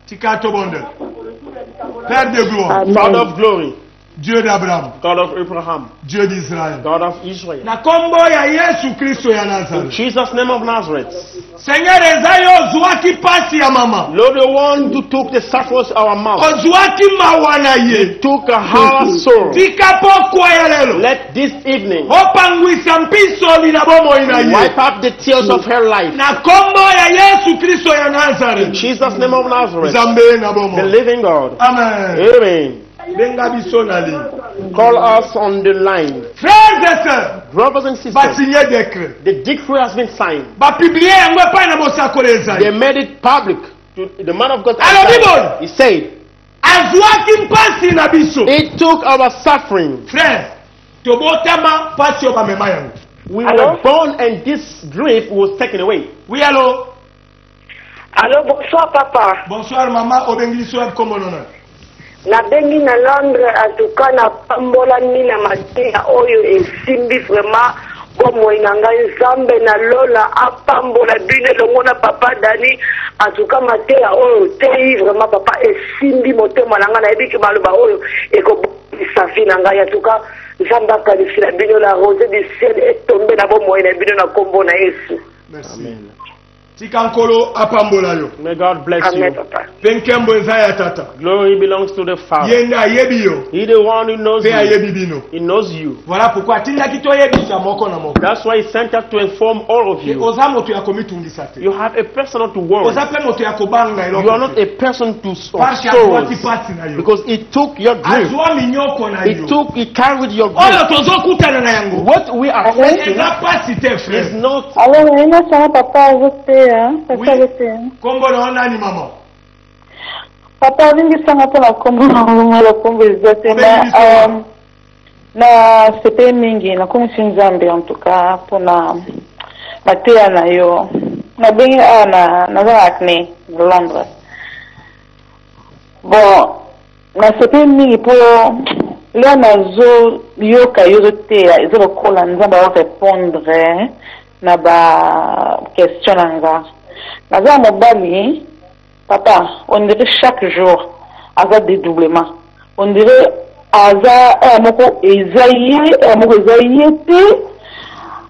Tika to bonde. Père de gloire. Amen. Father of glory, Dieu d'Abraham, God of Abraham, Dieu d'Israël. God of Israel. Na kombo ya Yesu Kristo ya In Nazareth. Jesus' name of Nazareth. Seigneur ezayo ozwaki pasi ya mama. Lord, the one who took the sacrifice of our mouth, Ozwaki mawana ye. took our soul. Tika pokwa ya lelo. Let this evening Opangwisa mpiso ni na bomo ina ye. wipe up the tears of her life. Na kombo ya Yesu Kristo ya In Nazareth. Jesus' name of Nazareth, Zambe na bomo. the living God. Amen. Amen. Benga biso na li. Call us on the line. Frères et sœurs, Brothers and sisters, ba signer décret. the decree has been signed. Ba publier yango pa na mosako leza. They made it public. To the man of God, Alors, Bible. he said, Azwaki mpasi na biso. it took our suffering. Frère, tobotama pasi oba mema yango. We Hello? were born and this grief was taken away. Oui, allô? Allô, bonsoir papa. Bonsoir maman, obengi biso ya kombo nona. Nabengi na Londres atuka na pambolani na mateya oyo esimbi vraiment bomoi na ngai Nzambe na lola apambola bino elongo na papa Dani atuka mateya oyo tei vraiment papa esimbi motema na ngai nayebiki maloba oyo ekobisa fi na ngai atuka Nzambe akalifila bino la rose du ciel etombe na bomoi na bino na kombo na Yesu. Merci. Amen. Tika nkolo apambola yo. May God bless Amen you. papa. Penkembo eza ya tata. Glory belongs to the Father. Yenda ayebi yo. He the one who knows Pe you. ayebi bino. He knows you. Voilà pourquoi atindaki toyebisa moko na moko. That's why he sent us to inform all of you. Oza moto ya komitungisa te. You have a person to worry. Oza pe moto ya kobanga You are not a person to Parce sorrow. azwaki pasi na yo. Because it took your grief. Azwa minyoko na yo. It carried your grief. Oyo tozokutana na yango. What we are facing Eza pasi te is frère. not. Alors, il y a ça, papa, voté, hein? Oui. Papa, voté. Kombo na nani mama? Papa, vingi sana pour la combo, la combo, voté, na CP mingi, na commission Nzambe, en tout cas, pour na matéa na yo. Na bengi, na acné, de Londres. Bon, na CP mingi pour, là, na zo, yoka, yo zotea, zo lokola, Nzambe va répondre, na ba question nanga. Naza mobali, papa, on dirait chaque jour, aza dédoublement. On dirait, aza, moko ezaye te,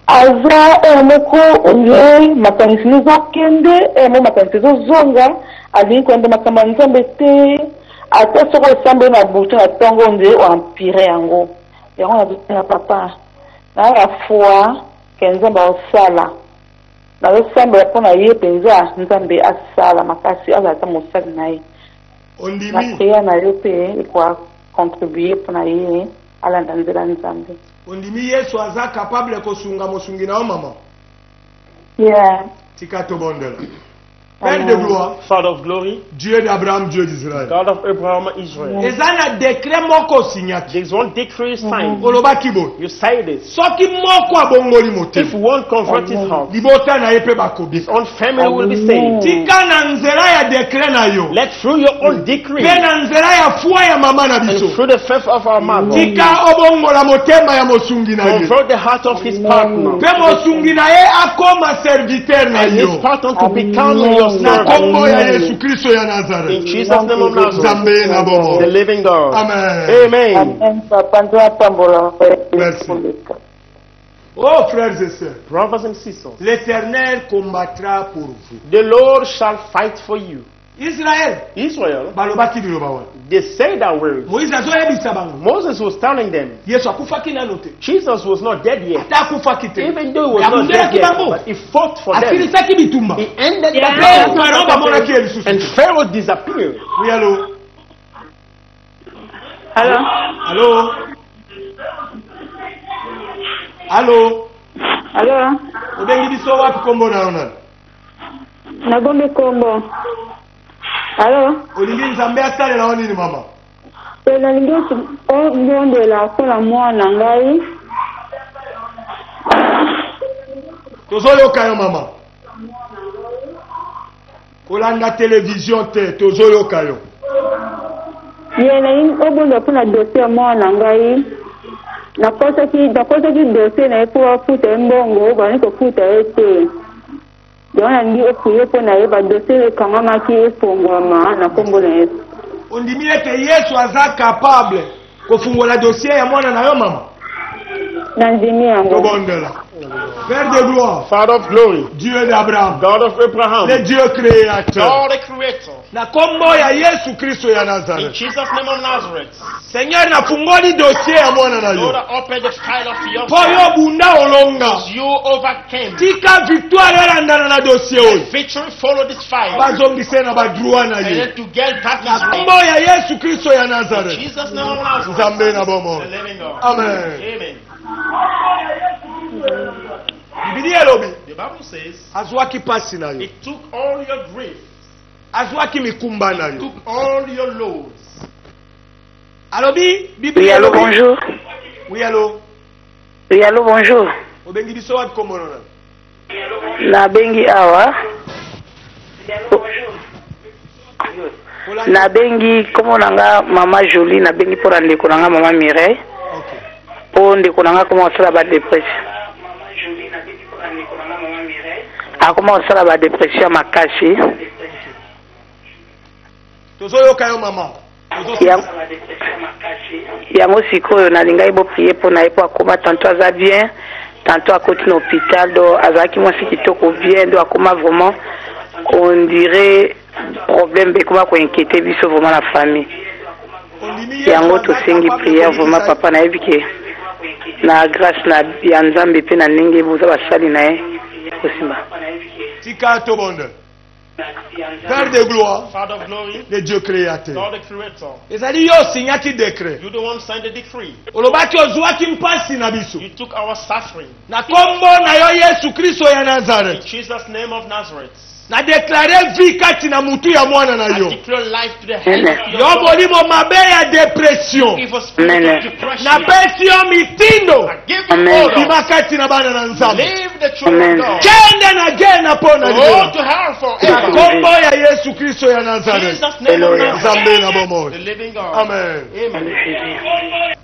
aza, moko, on dirait, makanisi nizo kende, mo makanisi zo zonga, ali kwende makamba Nzambe te, ata soko esambe na butu na tango, on dirait, empire yango. Yango na papa, na la foi, que Nzambe osala. Na Nzambe apona ye penza Nzambe asala makasi azata mosali na ye. Ondimi. Na priya na yo pe kwa contribuer pona ye ala nzela Nzambe. Ondimi Yesu aza capable kosunga mosungi na mama. Yeah. Tika tobondela. Père de gloire, Father of glory, Dieu d'Abraham, Dieu d'Israël. God of Abraham, Israel. Ezana décret moko signati. There's one decree signed. Olobaki bo. You say this. Soki moko abongoli mote. If one convert his heart, Libota na yepe bakobi. his own family will be saved. Tika na nzela ya décret na yo. Let through your own decree Pe na nzela ya foi ya mama na biso. and through the faith of our mother, Tika obongola motema ya mosungi na ye. convert the heart of his partner Pe mosungi na ye akoma serviteur na and his yo. partner to become your Na kombo servant. ya Yesu Kristo ya In Nazareth. Jesus' name of Nazareth, Zambe na bomo. the living God. Amen. Amen. Amen, papa, ndio apambola. Merci. Oh frères et sœurs, Brothers and sisters, l'Éternel combattra pour vous. the Lord shall fight for you. Israël, Israel, balobaki liloba wana. they say that word. Moïse azoyebisa bango. Moses was telling them Yesu akufaki nano te. Jesus was not dead yet. Ata akufaki te. Even though he was not dead Abundelaki yet, bango. but he fought for them. Asilisaki bitumba. He ended Oh, that Pharaon bamonaki ye battle, lisusu. and Pharaoh disappeared. Oui, allô? Allô? Allô? Allô? Allô? Obengi biso wapi kombo na ona? Nagombe kombo. Allô? Olingi Nzambe asalela wa nini mama? Nalingi obondela kola mwana ngai. Tozoyoka yo mama. Kolanda télévision te, tozoyoka yo. Ye nalingi obondela mpona dossier ya mwana ngai. Nakosaki dossier na ye mpo bafuta ye mbongo bani kofuta ye te. Yango nalingi opuye mpo na ye badossier ekangamaki efongwama na nkombo na Yesu. Ondimi ete Yesu aza capable kofungola dossier ya mwana na yo mama. Nandimi yango. Tobondela. Père de gloire, Father of glory, Dieu d'Abraham, God of Abraham, le Dieu créateur. God the creator, Na kombo ya Yesu Kristo ya in Nazareth. Jesus' name of Nazareth, Seigneur nafungoli dossier ya mwana na Lord, yo. I open the file of your Po yo bunda olonga. you overcame. Tika victoire elandana na dossier oyo. Victory follow this file. Bazongise na badroit na And ye. then to get back Na his right. kombo ya Yesu Kristo ya In Nazareth. Jesus' name of Nazareth, Nzambe na bomo. the living God. Amen. Amen. Biblia elobi The Bible says, azwaki pasi na yo. it took all your grief, Azwaki mikumba na yo. took all your loads. Alobi Oui, Biblia allô, elobi. bonjour. Oui, allo. Oui, allô, bonjour. Obengi biso wat komono na. Nabengi awa. Nabengi komo nanga mama Jolie, nabengi pour ndeko nanga mama Mireille. Okay. Po ndeko nanga komo osala ba dépression. Akoma osala ba dépression makasi. Tozoyoka yo mama. Yango sikoyo nalingai bo prier po na yepo akoma tantôt aza bien, tantôt akoti na hôpital do azaki mwasi kitoko bien do akoma vraiment on dirait problème be koma ko inquiéter biso vraiment la famille. Yango tosengi prière vraiment papa na yebike na grâce na ya Nzambe pe na ndenge boza basali na ye kosimba. Tika tobonde. Père de gloire, Father of glory, le Dieu créateur. God the creator. Ezali yo signati décret. You the one signed the decree. Olobaki ozwaki mpasi na biso. You took our suffering. Na kombo na yo Yesu Kristo ya In Nazareth. Jesus' name of Nazareth, Na déclarer vie kati na mutu ya mwana na I yo. declare life to the head of your Yo daughter. bolimo mabe ya depression. Evil spirit Amen. of depression. Na pesi yo mitindo. I give Amen. you order. Bima kati na bana na Nzambe. Leave the children Amen. of God. Kende na gena pona Go libela. to hell Na forever. kombo ya Yesu Kristo ya Nazareth. Jesus' name of Hallelujah. Nzambe na Nazareth, bomo. the living God. Amen. Amen.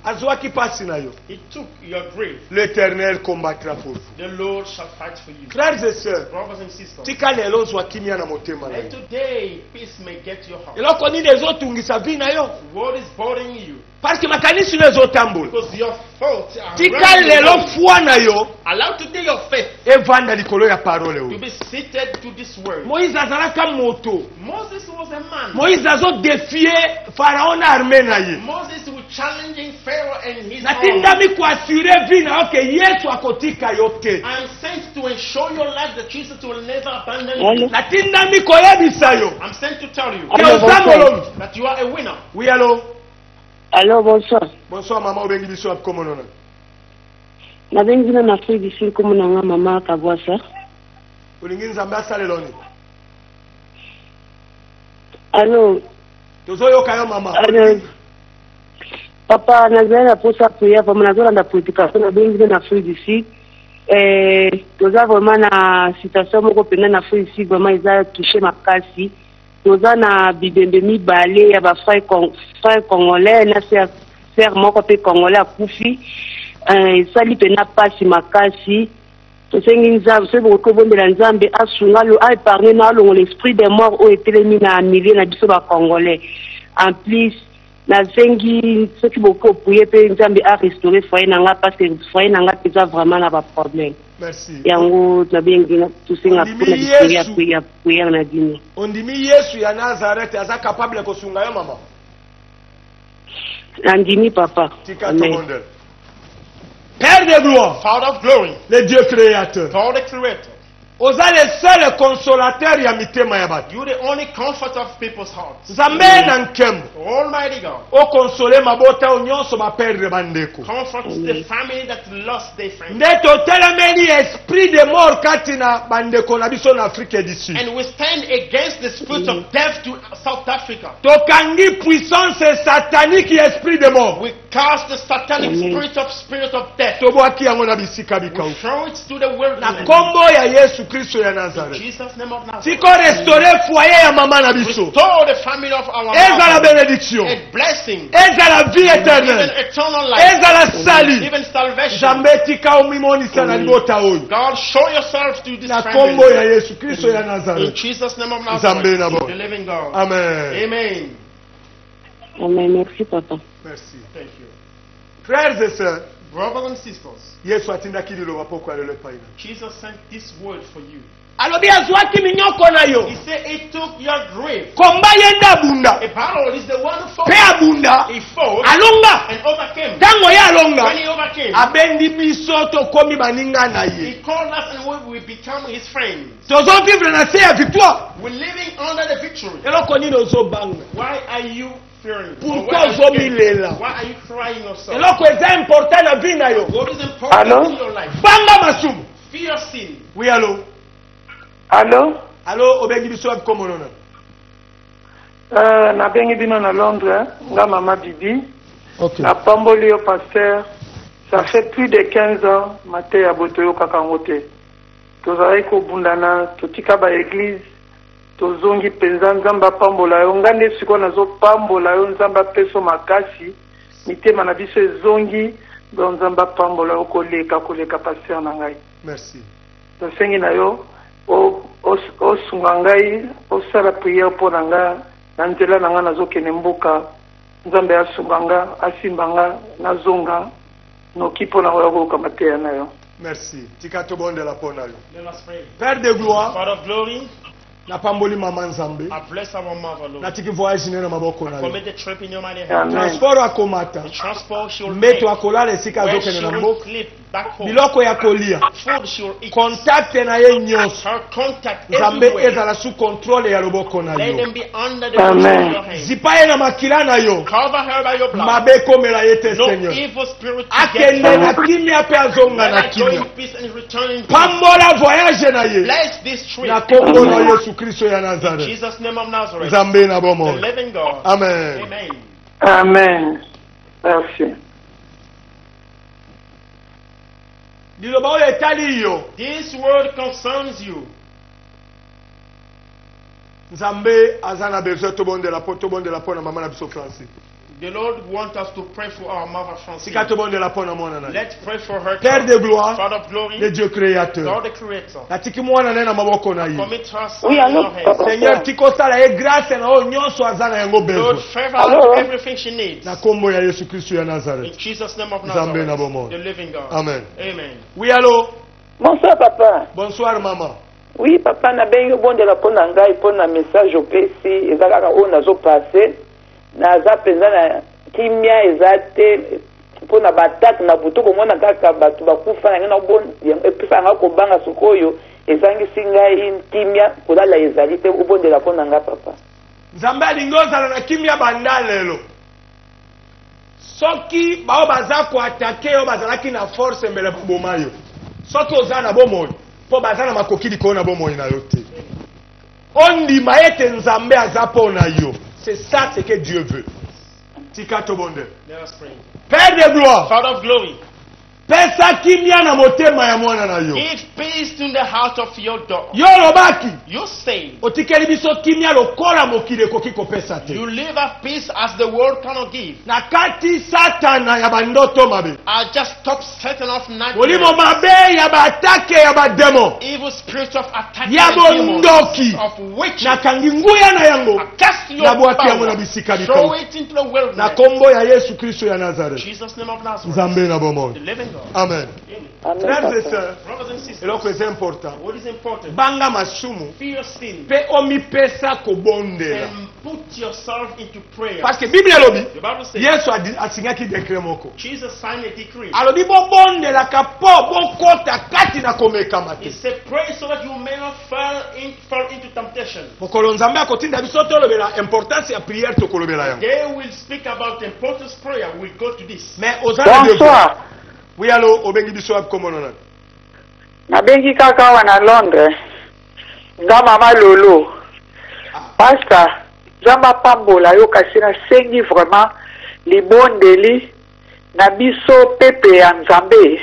Azwaki pasi na yo. He took your grief. L'Éternel combattra pour vous. The Lord shall fight for you. Frères et sœurs, Brothers and sisters, tika lelo ozwa kimia na motema na and yo. today peace may get your heart. Eloko nini ezotungisa vi na yo? What is bothering you? Parce que makanisi no ezotambola. Because your faults are Tika running lelo away. fwa na yo Allow today your faith evanda likolo ya parole to oyo. be seated to this word. Moïse azalaka moto. Moses was a man. Moïse azodefie Pharaon na arme na ye. Moses was challenging Pharaoh and his army. Natindami kuasure vi na yo ke Yesu akotika yo te. I am sent to ensure your life that Jesus will never abandon Allô? you. Natindami koyebisa yo I'm sent to tell you ke Allô, oza bonsoir. molongi. that you are a winner. Oui, allô? Allô, bonsoir. Bonsoir maman obengi biso ya komono na. Nabengi na na Afrique du Sud komo nanga mama Kabwasa. Olingi Nzambe asalelo ni. Allô, Tozoyoka yo mama. allô. Papa nazali na posa prière vraiment nazolanda prédication nabengi na Afrique du Sud. Toza vraiment na situation moko pena na Afrique du Sud vraiment eza touché makasi. Toza na bibembe mibale ya ba frère congolais na sœur moko pe congolais akufi. Sali pena pasi makasi. Tosengi Nzambe se bokobondela Nzambe asunga lo a épargner na longo l'esprit des morts o etelemi na milieu na biso ba congolais. En plus nazengi soki bokopuye pe Nzambe a restaurer foyer nanga parce que foyer nanga eza vraiment na ba problème. Merci. Yango nabengi na tosenga pour na prière na dini. Ondimi Yesu ya Nazareth aza capable kosunga yo mama. Nandini papa. Tika Amen. tobondela. Père de gloire, Father of glory, le Dieu créateur. God the creator. Oza le seul consolateur ya mitema ya bato. You the only comfort of people's hearts. Nzambe na nkembo. Almighty God. Okonsole mabota o nyonso baperdre bandeko. Comfort the family that lost their friends. Nde totelemeli esprit de mort kati na bandeko na biso na Afrique du Sud. And we stand against the spirit of death to South Africa. Tokangi puissance satanique ya esprit de mort. We cast the satanic spirit of death. Tobwaki yango na bisika We bikau. throw it to the Na wilderness. kombo ya Yesu Kristo ya In Nazareth. Jesus' name of Nazareth. Siko restaurer foyer ya mama na biso. Restore the family of our Ezala mother. bénédiction. A blessing. Ezala vie Even éternelle. eternal life. Ezala sali. Even salvation. Nzambe tika omimonisa na libota oyo. God, show yourself to this Na kombo family. ya Yesu Kristo ya In Nazareth. Jesus' name of Nzambe na Nazareth. bo. The living God. Amen. Amen. Amen. Merci, papa. Merci. Thank you. Frères et sœurs, Brothers and sisters, Yesu atindaki liloba poko alelo paina. Jesus sent this word for you. Alobi azwaki minyoko na yo. He said, He took your grave. Komba yenda bunda. A battle is the one who fought. Pe abunda. He fought Alonga. and overcame. Tango ya alonga. When he overcame, Abendi biso to komi baninga na ye. He called us and we will become His friends. Tozo vivre na se ya victoire. We're living under the victory. Eloko nini ozo banga. Why are you fearing? Pourquoi ozo milela? Why are you crying yourself? Eloko eza important na vie na yo. What is important Hello? in your life? Banga masumu. Fear sin. Oui, allô. Allô? Allô, obengi biso ya komonona. Nabengi bino na Londres, nga mama Bibi. Okay. Na pamboli yo pasteur. Ça fait plus de 15 ans, mate ya botoyo kakangote. Tozalaki kobundana, totika ba église, tozongi penza nzamba pambola yo. Nga nde siko nazo pambola yo nzamba peso makasi. Mitema na biso ezongi, do nzamba pambola yo koleka pasteur na ngai. Merci. Tosengi na yo, o sunga ngai, o sala prière mpo na nga, na nzela na nga nazokende mboka. Nzambe asunga nga, asimba nga, nazonga. Noki mpo na ngo ya koyoka mateya na yo. Merci. Tika tobondela mpo na yo. Let us pray. Père de gloire, Father of glory, napamboli mama Nzambe. I bless our mother, Lord. Natiki voyage nene na maboko na yo. Commit the trip in your mighty hand. Amen. Transport akomata. The transport she will Mbeto make. akolala esika Where azokende she na will mboka. sleep back home. Biloko ya kolia. Food she will eat. Contact na ye nyonso. Her contact Nzambe everywhere. ezala sous contrôle ya loboko na Let yo. them be under the Amen. control of your hand. Zipa ye na makila na yo. Cover her by your blood. Mabe komela ye te No Seigneur. evil spirit to Akende get na her. kimia pe azonga na Let her go kimia. in peace and return in peace. Pambola voyage na ye. Bless this trip. Na kombo na Yesu Kristo ya Nazareth. Jesus' name of Nazareth. Nzambe na The bomo. living God. Amen. Amen. Amen. Merci. Liloba oyo etali yo. This word concerns you. Nzambe azana besoin tobondela po na mama na biso Francis. The Lord wants us to pray for our mother Francine. Sika tobondela po na mwana na ye. Let's pray for her. Père de gloire, Father of glory, le Dieu créateur. God the Creator. Natiki mwana na ye na maboko na ye. Commit her son Oui, in allô, your hands. papa. Seigneur tikosala ye grâce na oyo nyonso aza na yango Lord, besoin. favor Allô? her everything she needs. Na kombo ya Yesu Kristo ya In Nazareth. Jesus' name of Nzambe na Nazareth, bomo. the living God. Amen. Amen. Oui, allô? Bonsoir, papa. Bonsoir, maman. Oui, papa, nabengi obondela mpo na ngai mpo na message opesi eza kaka oyo nazopase naza mpenza na kimia eza te mpo na batake na butu komona kaka bato bakufa na ngai epesa ngai kobanga sikoyo ezangisi ngai kimia kolala ezali te obondela mpo na ngai papa. Nzambe alingi ozala na kimia banda lelo. Soki bao baza koatake yo bazalaki na force mbele baboma yo. Soki oza na bomoi mpo baza na makoki likolo na bomoi na yo te. Ondima ete Nzambe aza mpo na yo. C'est ça ce que Dieu veut. Tika tobonde. Let us pray. Père de gloire, Father of glory, pesa kimia na motema ya mwana na yo. give peace to the heart of your daughter. Yo lobaki You say otikeli biso kimia lokola mokili ekoki kopesa te. you live at peace as the world cannot give. Na kati satana ya bandoto mabe. I just stop setting off Molimo nightmares, mabe ya batake ya bademo. evil spirits of attack Ya and demons, bondoki. of witches. Na kangi nguya na yango. Cast your Na bwaki yango na power, bisika throw bikau. it into the Na wilderness. kombo ya Yesu Kristo ya Nazareth. Jesus' name of Nazareth, Nzambe na bomo. the living God. Amen. Amen. Frères et sœurs, Brothers and sisters, eloko eza important. what is important? Banga masumu Fear sin pe omipesa kobondela. and put yourself into prayer. Parce que Bible elobi The Bible says Yesu asingaki décret moko. Jesus signed a decree. Alobi bobondelaka po bokota kati na komekama He te. said, pray so that you may not fall into temptation. Mokolo Nzambe akotinda biso tolobela importance ya prière tokolobela yango. They will speak about the importance of prayer. We'll go to this. Mais ozana Bonsoir. Oui, allô, obengi biso akomono na. Nabengi kaka awa na Londres. Nga mama Lolo. Pastor, Nzamba pambola yo kasi nasengi vraiment libondeli na biso pepe ya Nzambe.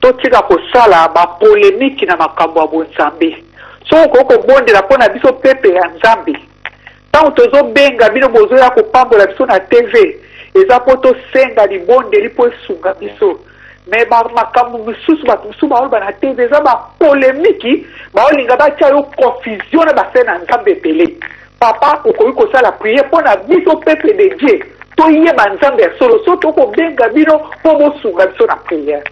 Totika kosala bapolémiki na makambo ya bonzambe. So kokobondela mpo na biso pepe ya Nzambe. Tango tozobenga bino bozoya kopambola biso na TV. Eza po tosenga libondeli po esunga biso. Mais makambo misusu bato misusu baoloba na TV eza bapolémiki baolinga batia yo confusion na base na Nzambe ebele. papa okoki kosala prière mpo na biso peuple de Dieu toyeba nzambe ya solo so tokobenga bino mpo bosunga biso na prière.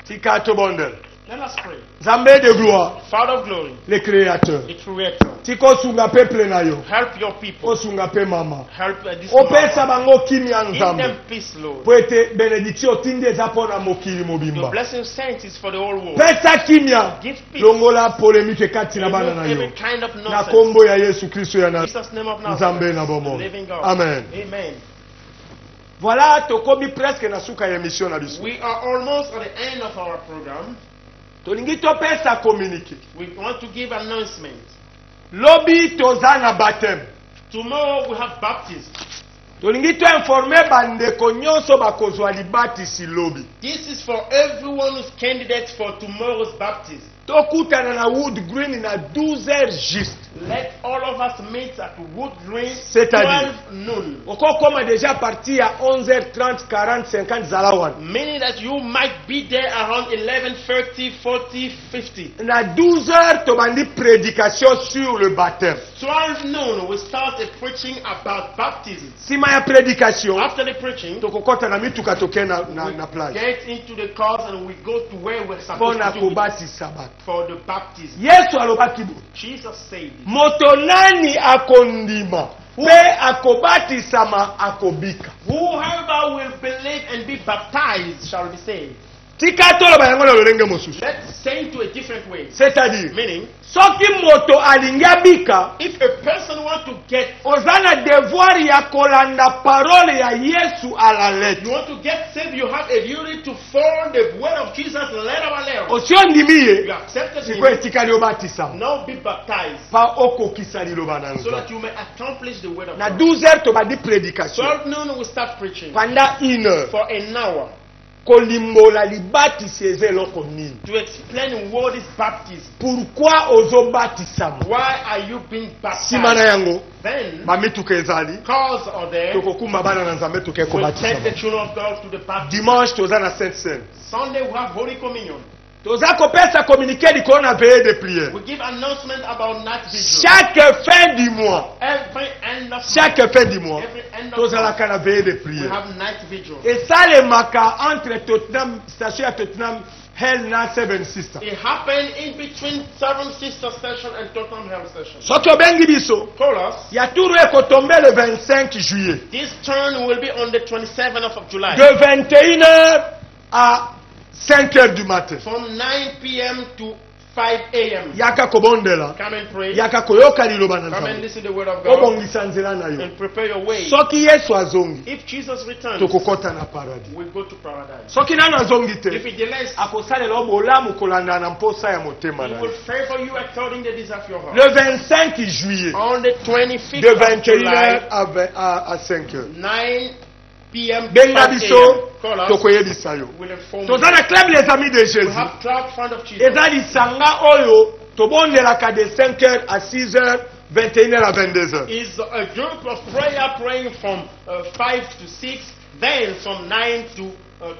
Tika tobondel. Let us pray. Nzambe de gloire, Father of glory, le créateur. the creator, Tiko sunga peuple na yo. help your people. Osunga pe mama. Help this Opesa mother. bango kimia Give nzambe. them peace, Lord. Po ete benediction tinde eza pona mokili Your mobimba. blessing saints is for the whole world. Pesa kimia. Give peace. Longola polémique kati na bana na Remove every yo. kind of Na nonsense. kombo ya Yesu Kristo ya In na Jesus' name of Nzambe na Nazareth, bomo. the living God. Amen. Amen. Voilà, tokomi presque na suka ya émission na biso. We are almost at the end of our program. Tolingi topesa communiquer. We want to give announcement. Lobi toza na baptême. Tomorrow we have baptism. Tolingi to informer bandeko nyonso bakozwa libatisi lobi. This is for everyone who's candidate for tomorrow's baptism. Tokutana na Wood Green na 12h juste. Let all of us meet at Wood Green, C'est-à-dire? 12 noon. Okokoma déjà parti à 11h30, 40, 50 zalawan. Meaning that you might be there around 11:30, 40, 50. Na 12h tobandi prédication sur le baptême. 12 noon we start a preaching about baptism. Sima ya prédication, After the preaching, tokokota na mituka toke na plage. get into the cars and we go to where we're supposed Pona to do it kobatisa bato. for the baptism. Yesu alobaki bo. Jesus said, Moto nani akondima pe akobatisama akobika. whoever will believe and be baptized shall be saved. Tika toloba yango na lolenge mosusu. Let's say it to a different way. C'est-à-dire, Meaning, soki moto alingi abika, if a person wants to get, oza na devoir ya kolanda parole ya Yesu à la lettre. you want to get saved, you have a duty to follow the word of Jesus letter by letter. Osio ndimi You ye, accepted siko him, etikali obatisa. now be baptized, Pa okokisa liloba na so that nzambe. you may accomplish the word of Na God. 12h tobandi prédication. 12 noon we start preaching Pendant 1 heure. for an hour Kolimbola libatisi eza eloko nini? to explain what is baptism. Pourquoi ozobatisama? Why are you being Sima na baptized? yango, Then, bamituka ezali. cars are there. Tokokumba bana na nzambe toke We'll take the kobatisama. children of God to the baptism. Dimanche toza na Sainte Seine. Sunday we have Holy Communion. Toza kopesa communiqué likolo na veillée de prière. We give announcement about night vigil. Chaque fin du mois, Every end of chaque fin du mois, every end of tozalaka na veillée de we prière. have night vigil. Esalemaka entre Tottenham, station ya Tottenham Hell na 7 Sister. It happened in between Seven Sister Station and Tottenham Hell Station. Soki obengi biso, Call us. ya turu ekotombe le 25 juillet. This turn will be on the 27th of July. De 21h à 5h du matin. From 9 p.m. to 5 a.m. Yaka kobondela. Come and pray. Yaka koyoka liloba na Come and nzambe. listen to the word of God. Obongisa nzela na yo. And prepare your way. Soki Yesu azongi, If Jesus returns, tokokota na paradis. we go to paradise. Soki nano azongi If te, he delays, akosalela bolamu kolanda na mposa ya motema he na will yo. favor you according to the desire of your heart. Le 25 juillet, On the 25th de of 21h July, à 5h. 9 p.m. to Benga 5 biso, a.m. Call us. tokoyebisa yo. We'll inform Toza you. na club les amis de We Jésus. have crowd front of Jesus. Eza lisanga oyo, tobondelaka de 5h à 6h, 21h à 22h. Is a group of prayer praying from 5 to 6, then from 9 to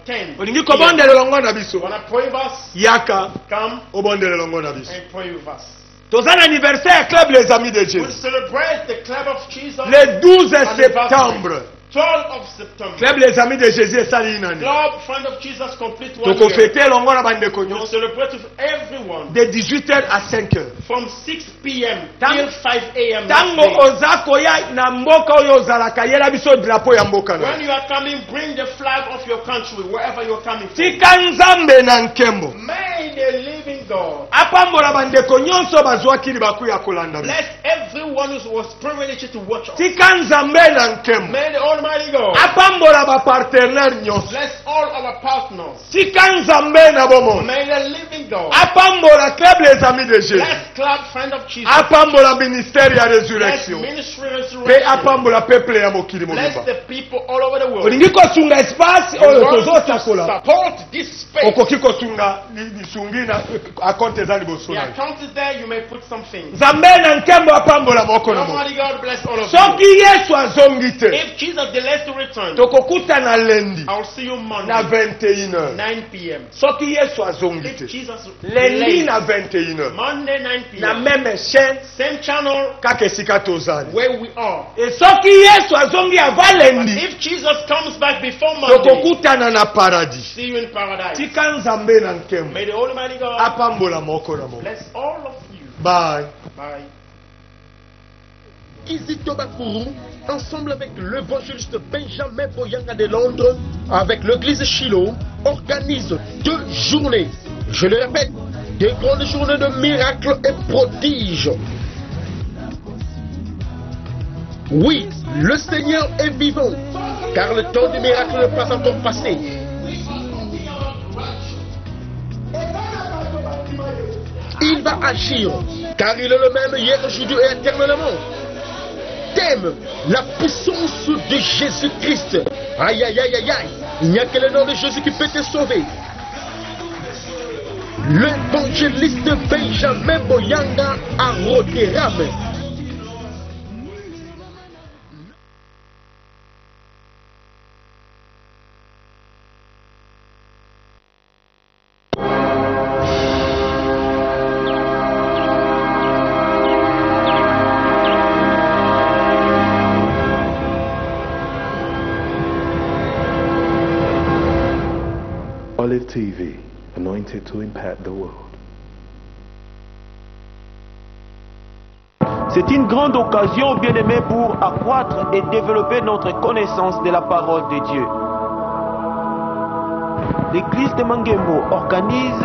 10. Olingi kobondela longo na biso. Wanna pray with us? Yaka, Come obondela longo na biso. and pray with us. Toza na anniversaire ya club les amis de We'll Jésus. celebrate the club of Jesus. Le 12 septembre, 12 of September. club les amis de Jésus esali nani. Club friend of Jesus complete 1 year. Tokofete longo na bandeko We'll nyonso celebrate with everyone de 18h à 5h. from 6 p.m. Tang- till 5 a.m. Tango next day. oza koya na mboka oyo ozalaka yela biso drapeau ya mboka When na. you are coming, bring the flag of your country wherever you're coming from. Tika nzambe na nkembo. May the living God Apambola bandeko nyonso bazwakili bakuya kolanda biso. bless everyone who was privileged to watch us. Tika nzambe na nkembo. May the Almighty God Apambola ba partenaire nyonso. bless all our partners. Tika nzambe na bomo. May the living God Apambola club les amis de Jésus. bless club friend of Jesus. Apambola ministère ya Bless résurrection. ministry Pe resurrection. apambola peuple ya mokili Bless mobimba. the people all over the world. Olingi kosunga espace We oyo want to tozosakola. support this space. Okoki kosunga lisungi na akonte eza liboso The na yo. account is there. You may put something. Nzambe na nkembo apambola moko na moko. Almighty God bless all of you. Soki Yesu azongi te, If Jesus your delays to return. tokokutana lendi I'll see you na Monday, 21h 9 p.m. soki yesu azongi If te Jesus lendi delays, na 21h Monday 9 na p.m. meme chaîne Same channel kaka esika tozali where we are. e soki yesu azongi ava But lendi if Jesus comes back before Monday, tokokutana na paradis see you in paradise. tika nzambe na nkembo May the Almighty God apambola moko na moko bless all of you. bye Bye. Kizito Bakuru, ensemble avec l'évangéliste Benjamin Boyanga de Londres, avec l'église Shiloh, organise 2 journées. Je le répète, 2 grandes journées de miracles et prodiges. Oui, le Seigneur est vivant, car le temps du miracle n'est pas encore passé. Il va agir, car il est le même hier, aujourd'hui et éternellement. Thème, la puissance de Jésus-Christ. Aïe, aïe, aïe, aïe, aïe. Il n'y a que le nom de Jésus qui peut te sauver. L'évangéliste Benjamin Boyanga à Rotterdam. Olive TV, anointed to impact the world. C'est une grande occasion, bien-aimés, pour accroître et développer notre connaissance de la parole de Dieu. L'église de Mangembo organise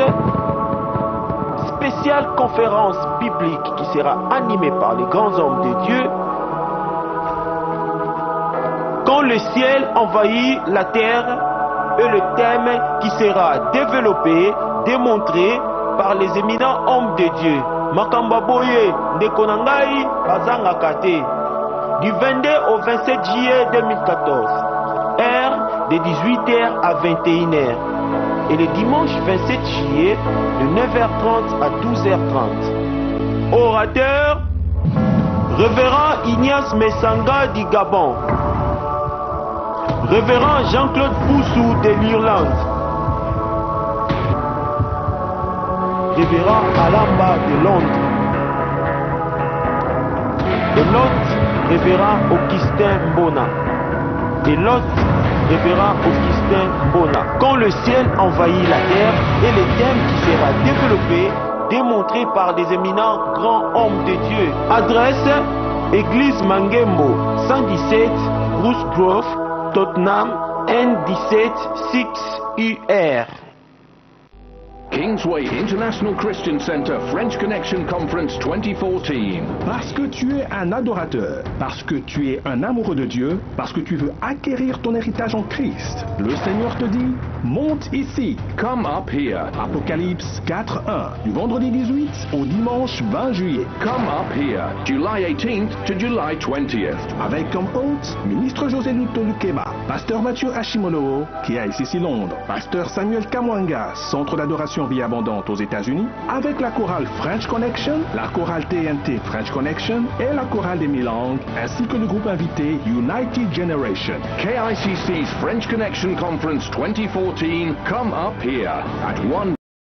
une spéciale conférence biblique qui sera animée par les grands hommes de Dieu. Quand le ciel envahit la terre, et le thème qui sera développé, démontré par les éminents hommes de Dieu. Makamba Boye, Ndekonangai, Bazanga Kate. Du 22 au 27 juillet 2014. Heure de 18h à 21h. Et le dimanche 27 juillet de 9h30 à 12h30. Orateur, Révérend Ignace Messanga du Gabon. Révérend Jean-Claude Poussou de l'Irlande. Révérend Alamba de Londres. De l'autre, Révérend Augustin Mbona. De l'autre, Révérend Augustin Mbona. Quand le ciel envahit la terre et le thème qui sera développé, démontré par des éminents grands hommes de Dieu. Adresse, Église Mangembo, 117, Bruce Grove, Tottenham, N17 6UR. Kingsway International Christian Center French Connection Conference 2014. Parce que tu es un adorateur, parce que tu es un amoureux de Dieu, parce que tu veux acquérir ton héritage en Christ, le Seigneur te dit, monte ici. Come up here. Apocalypse 4:1, du vendredi 18 au dimanche 20 juillet. Come up here. July 18th to July 20th. Avec comme hôte, ministre José Luto Lukeba, pasteur Mathieu Hashimono, qui est ici Londres, pasteur Samuel Kamwanga, centre d'adoration Vie Abondante aux États-Unis, avec la chorale French Connection, la chorale TNT French Connection et la chorale des Milangues, ainsi que le groupe invité United Generation. KICC's French Connection Conference 2014. Come up here at 1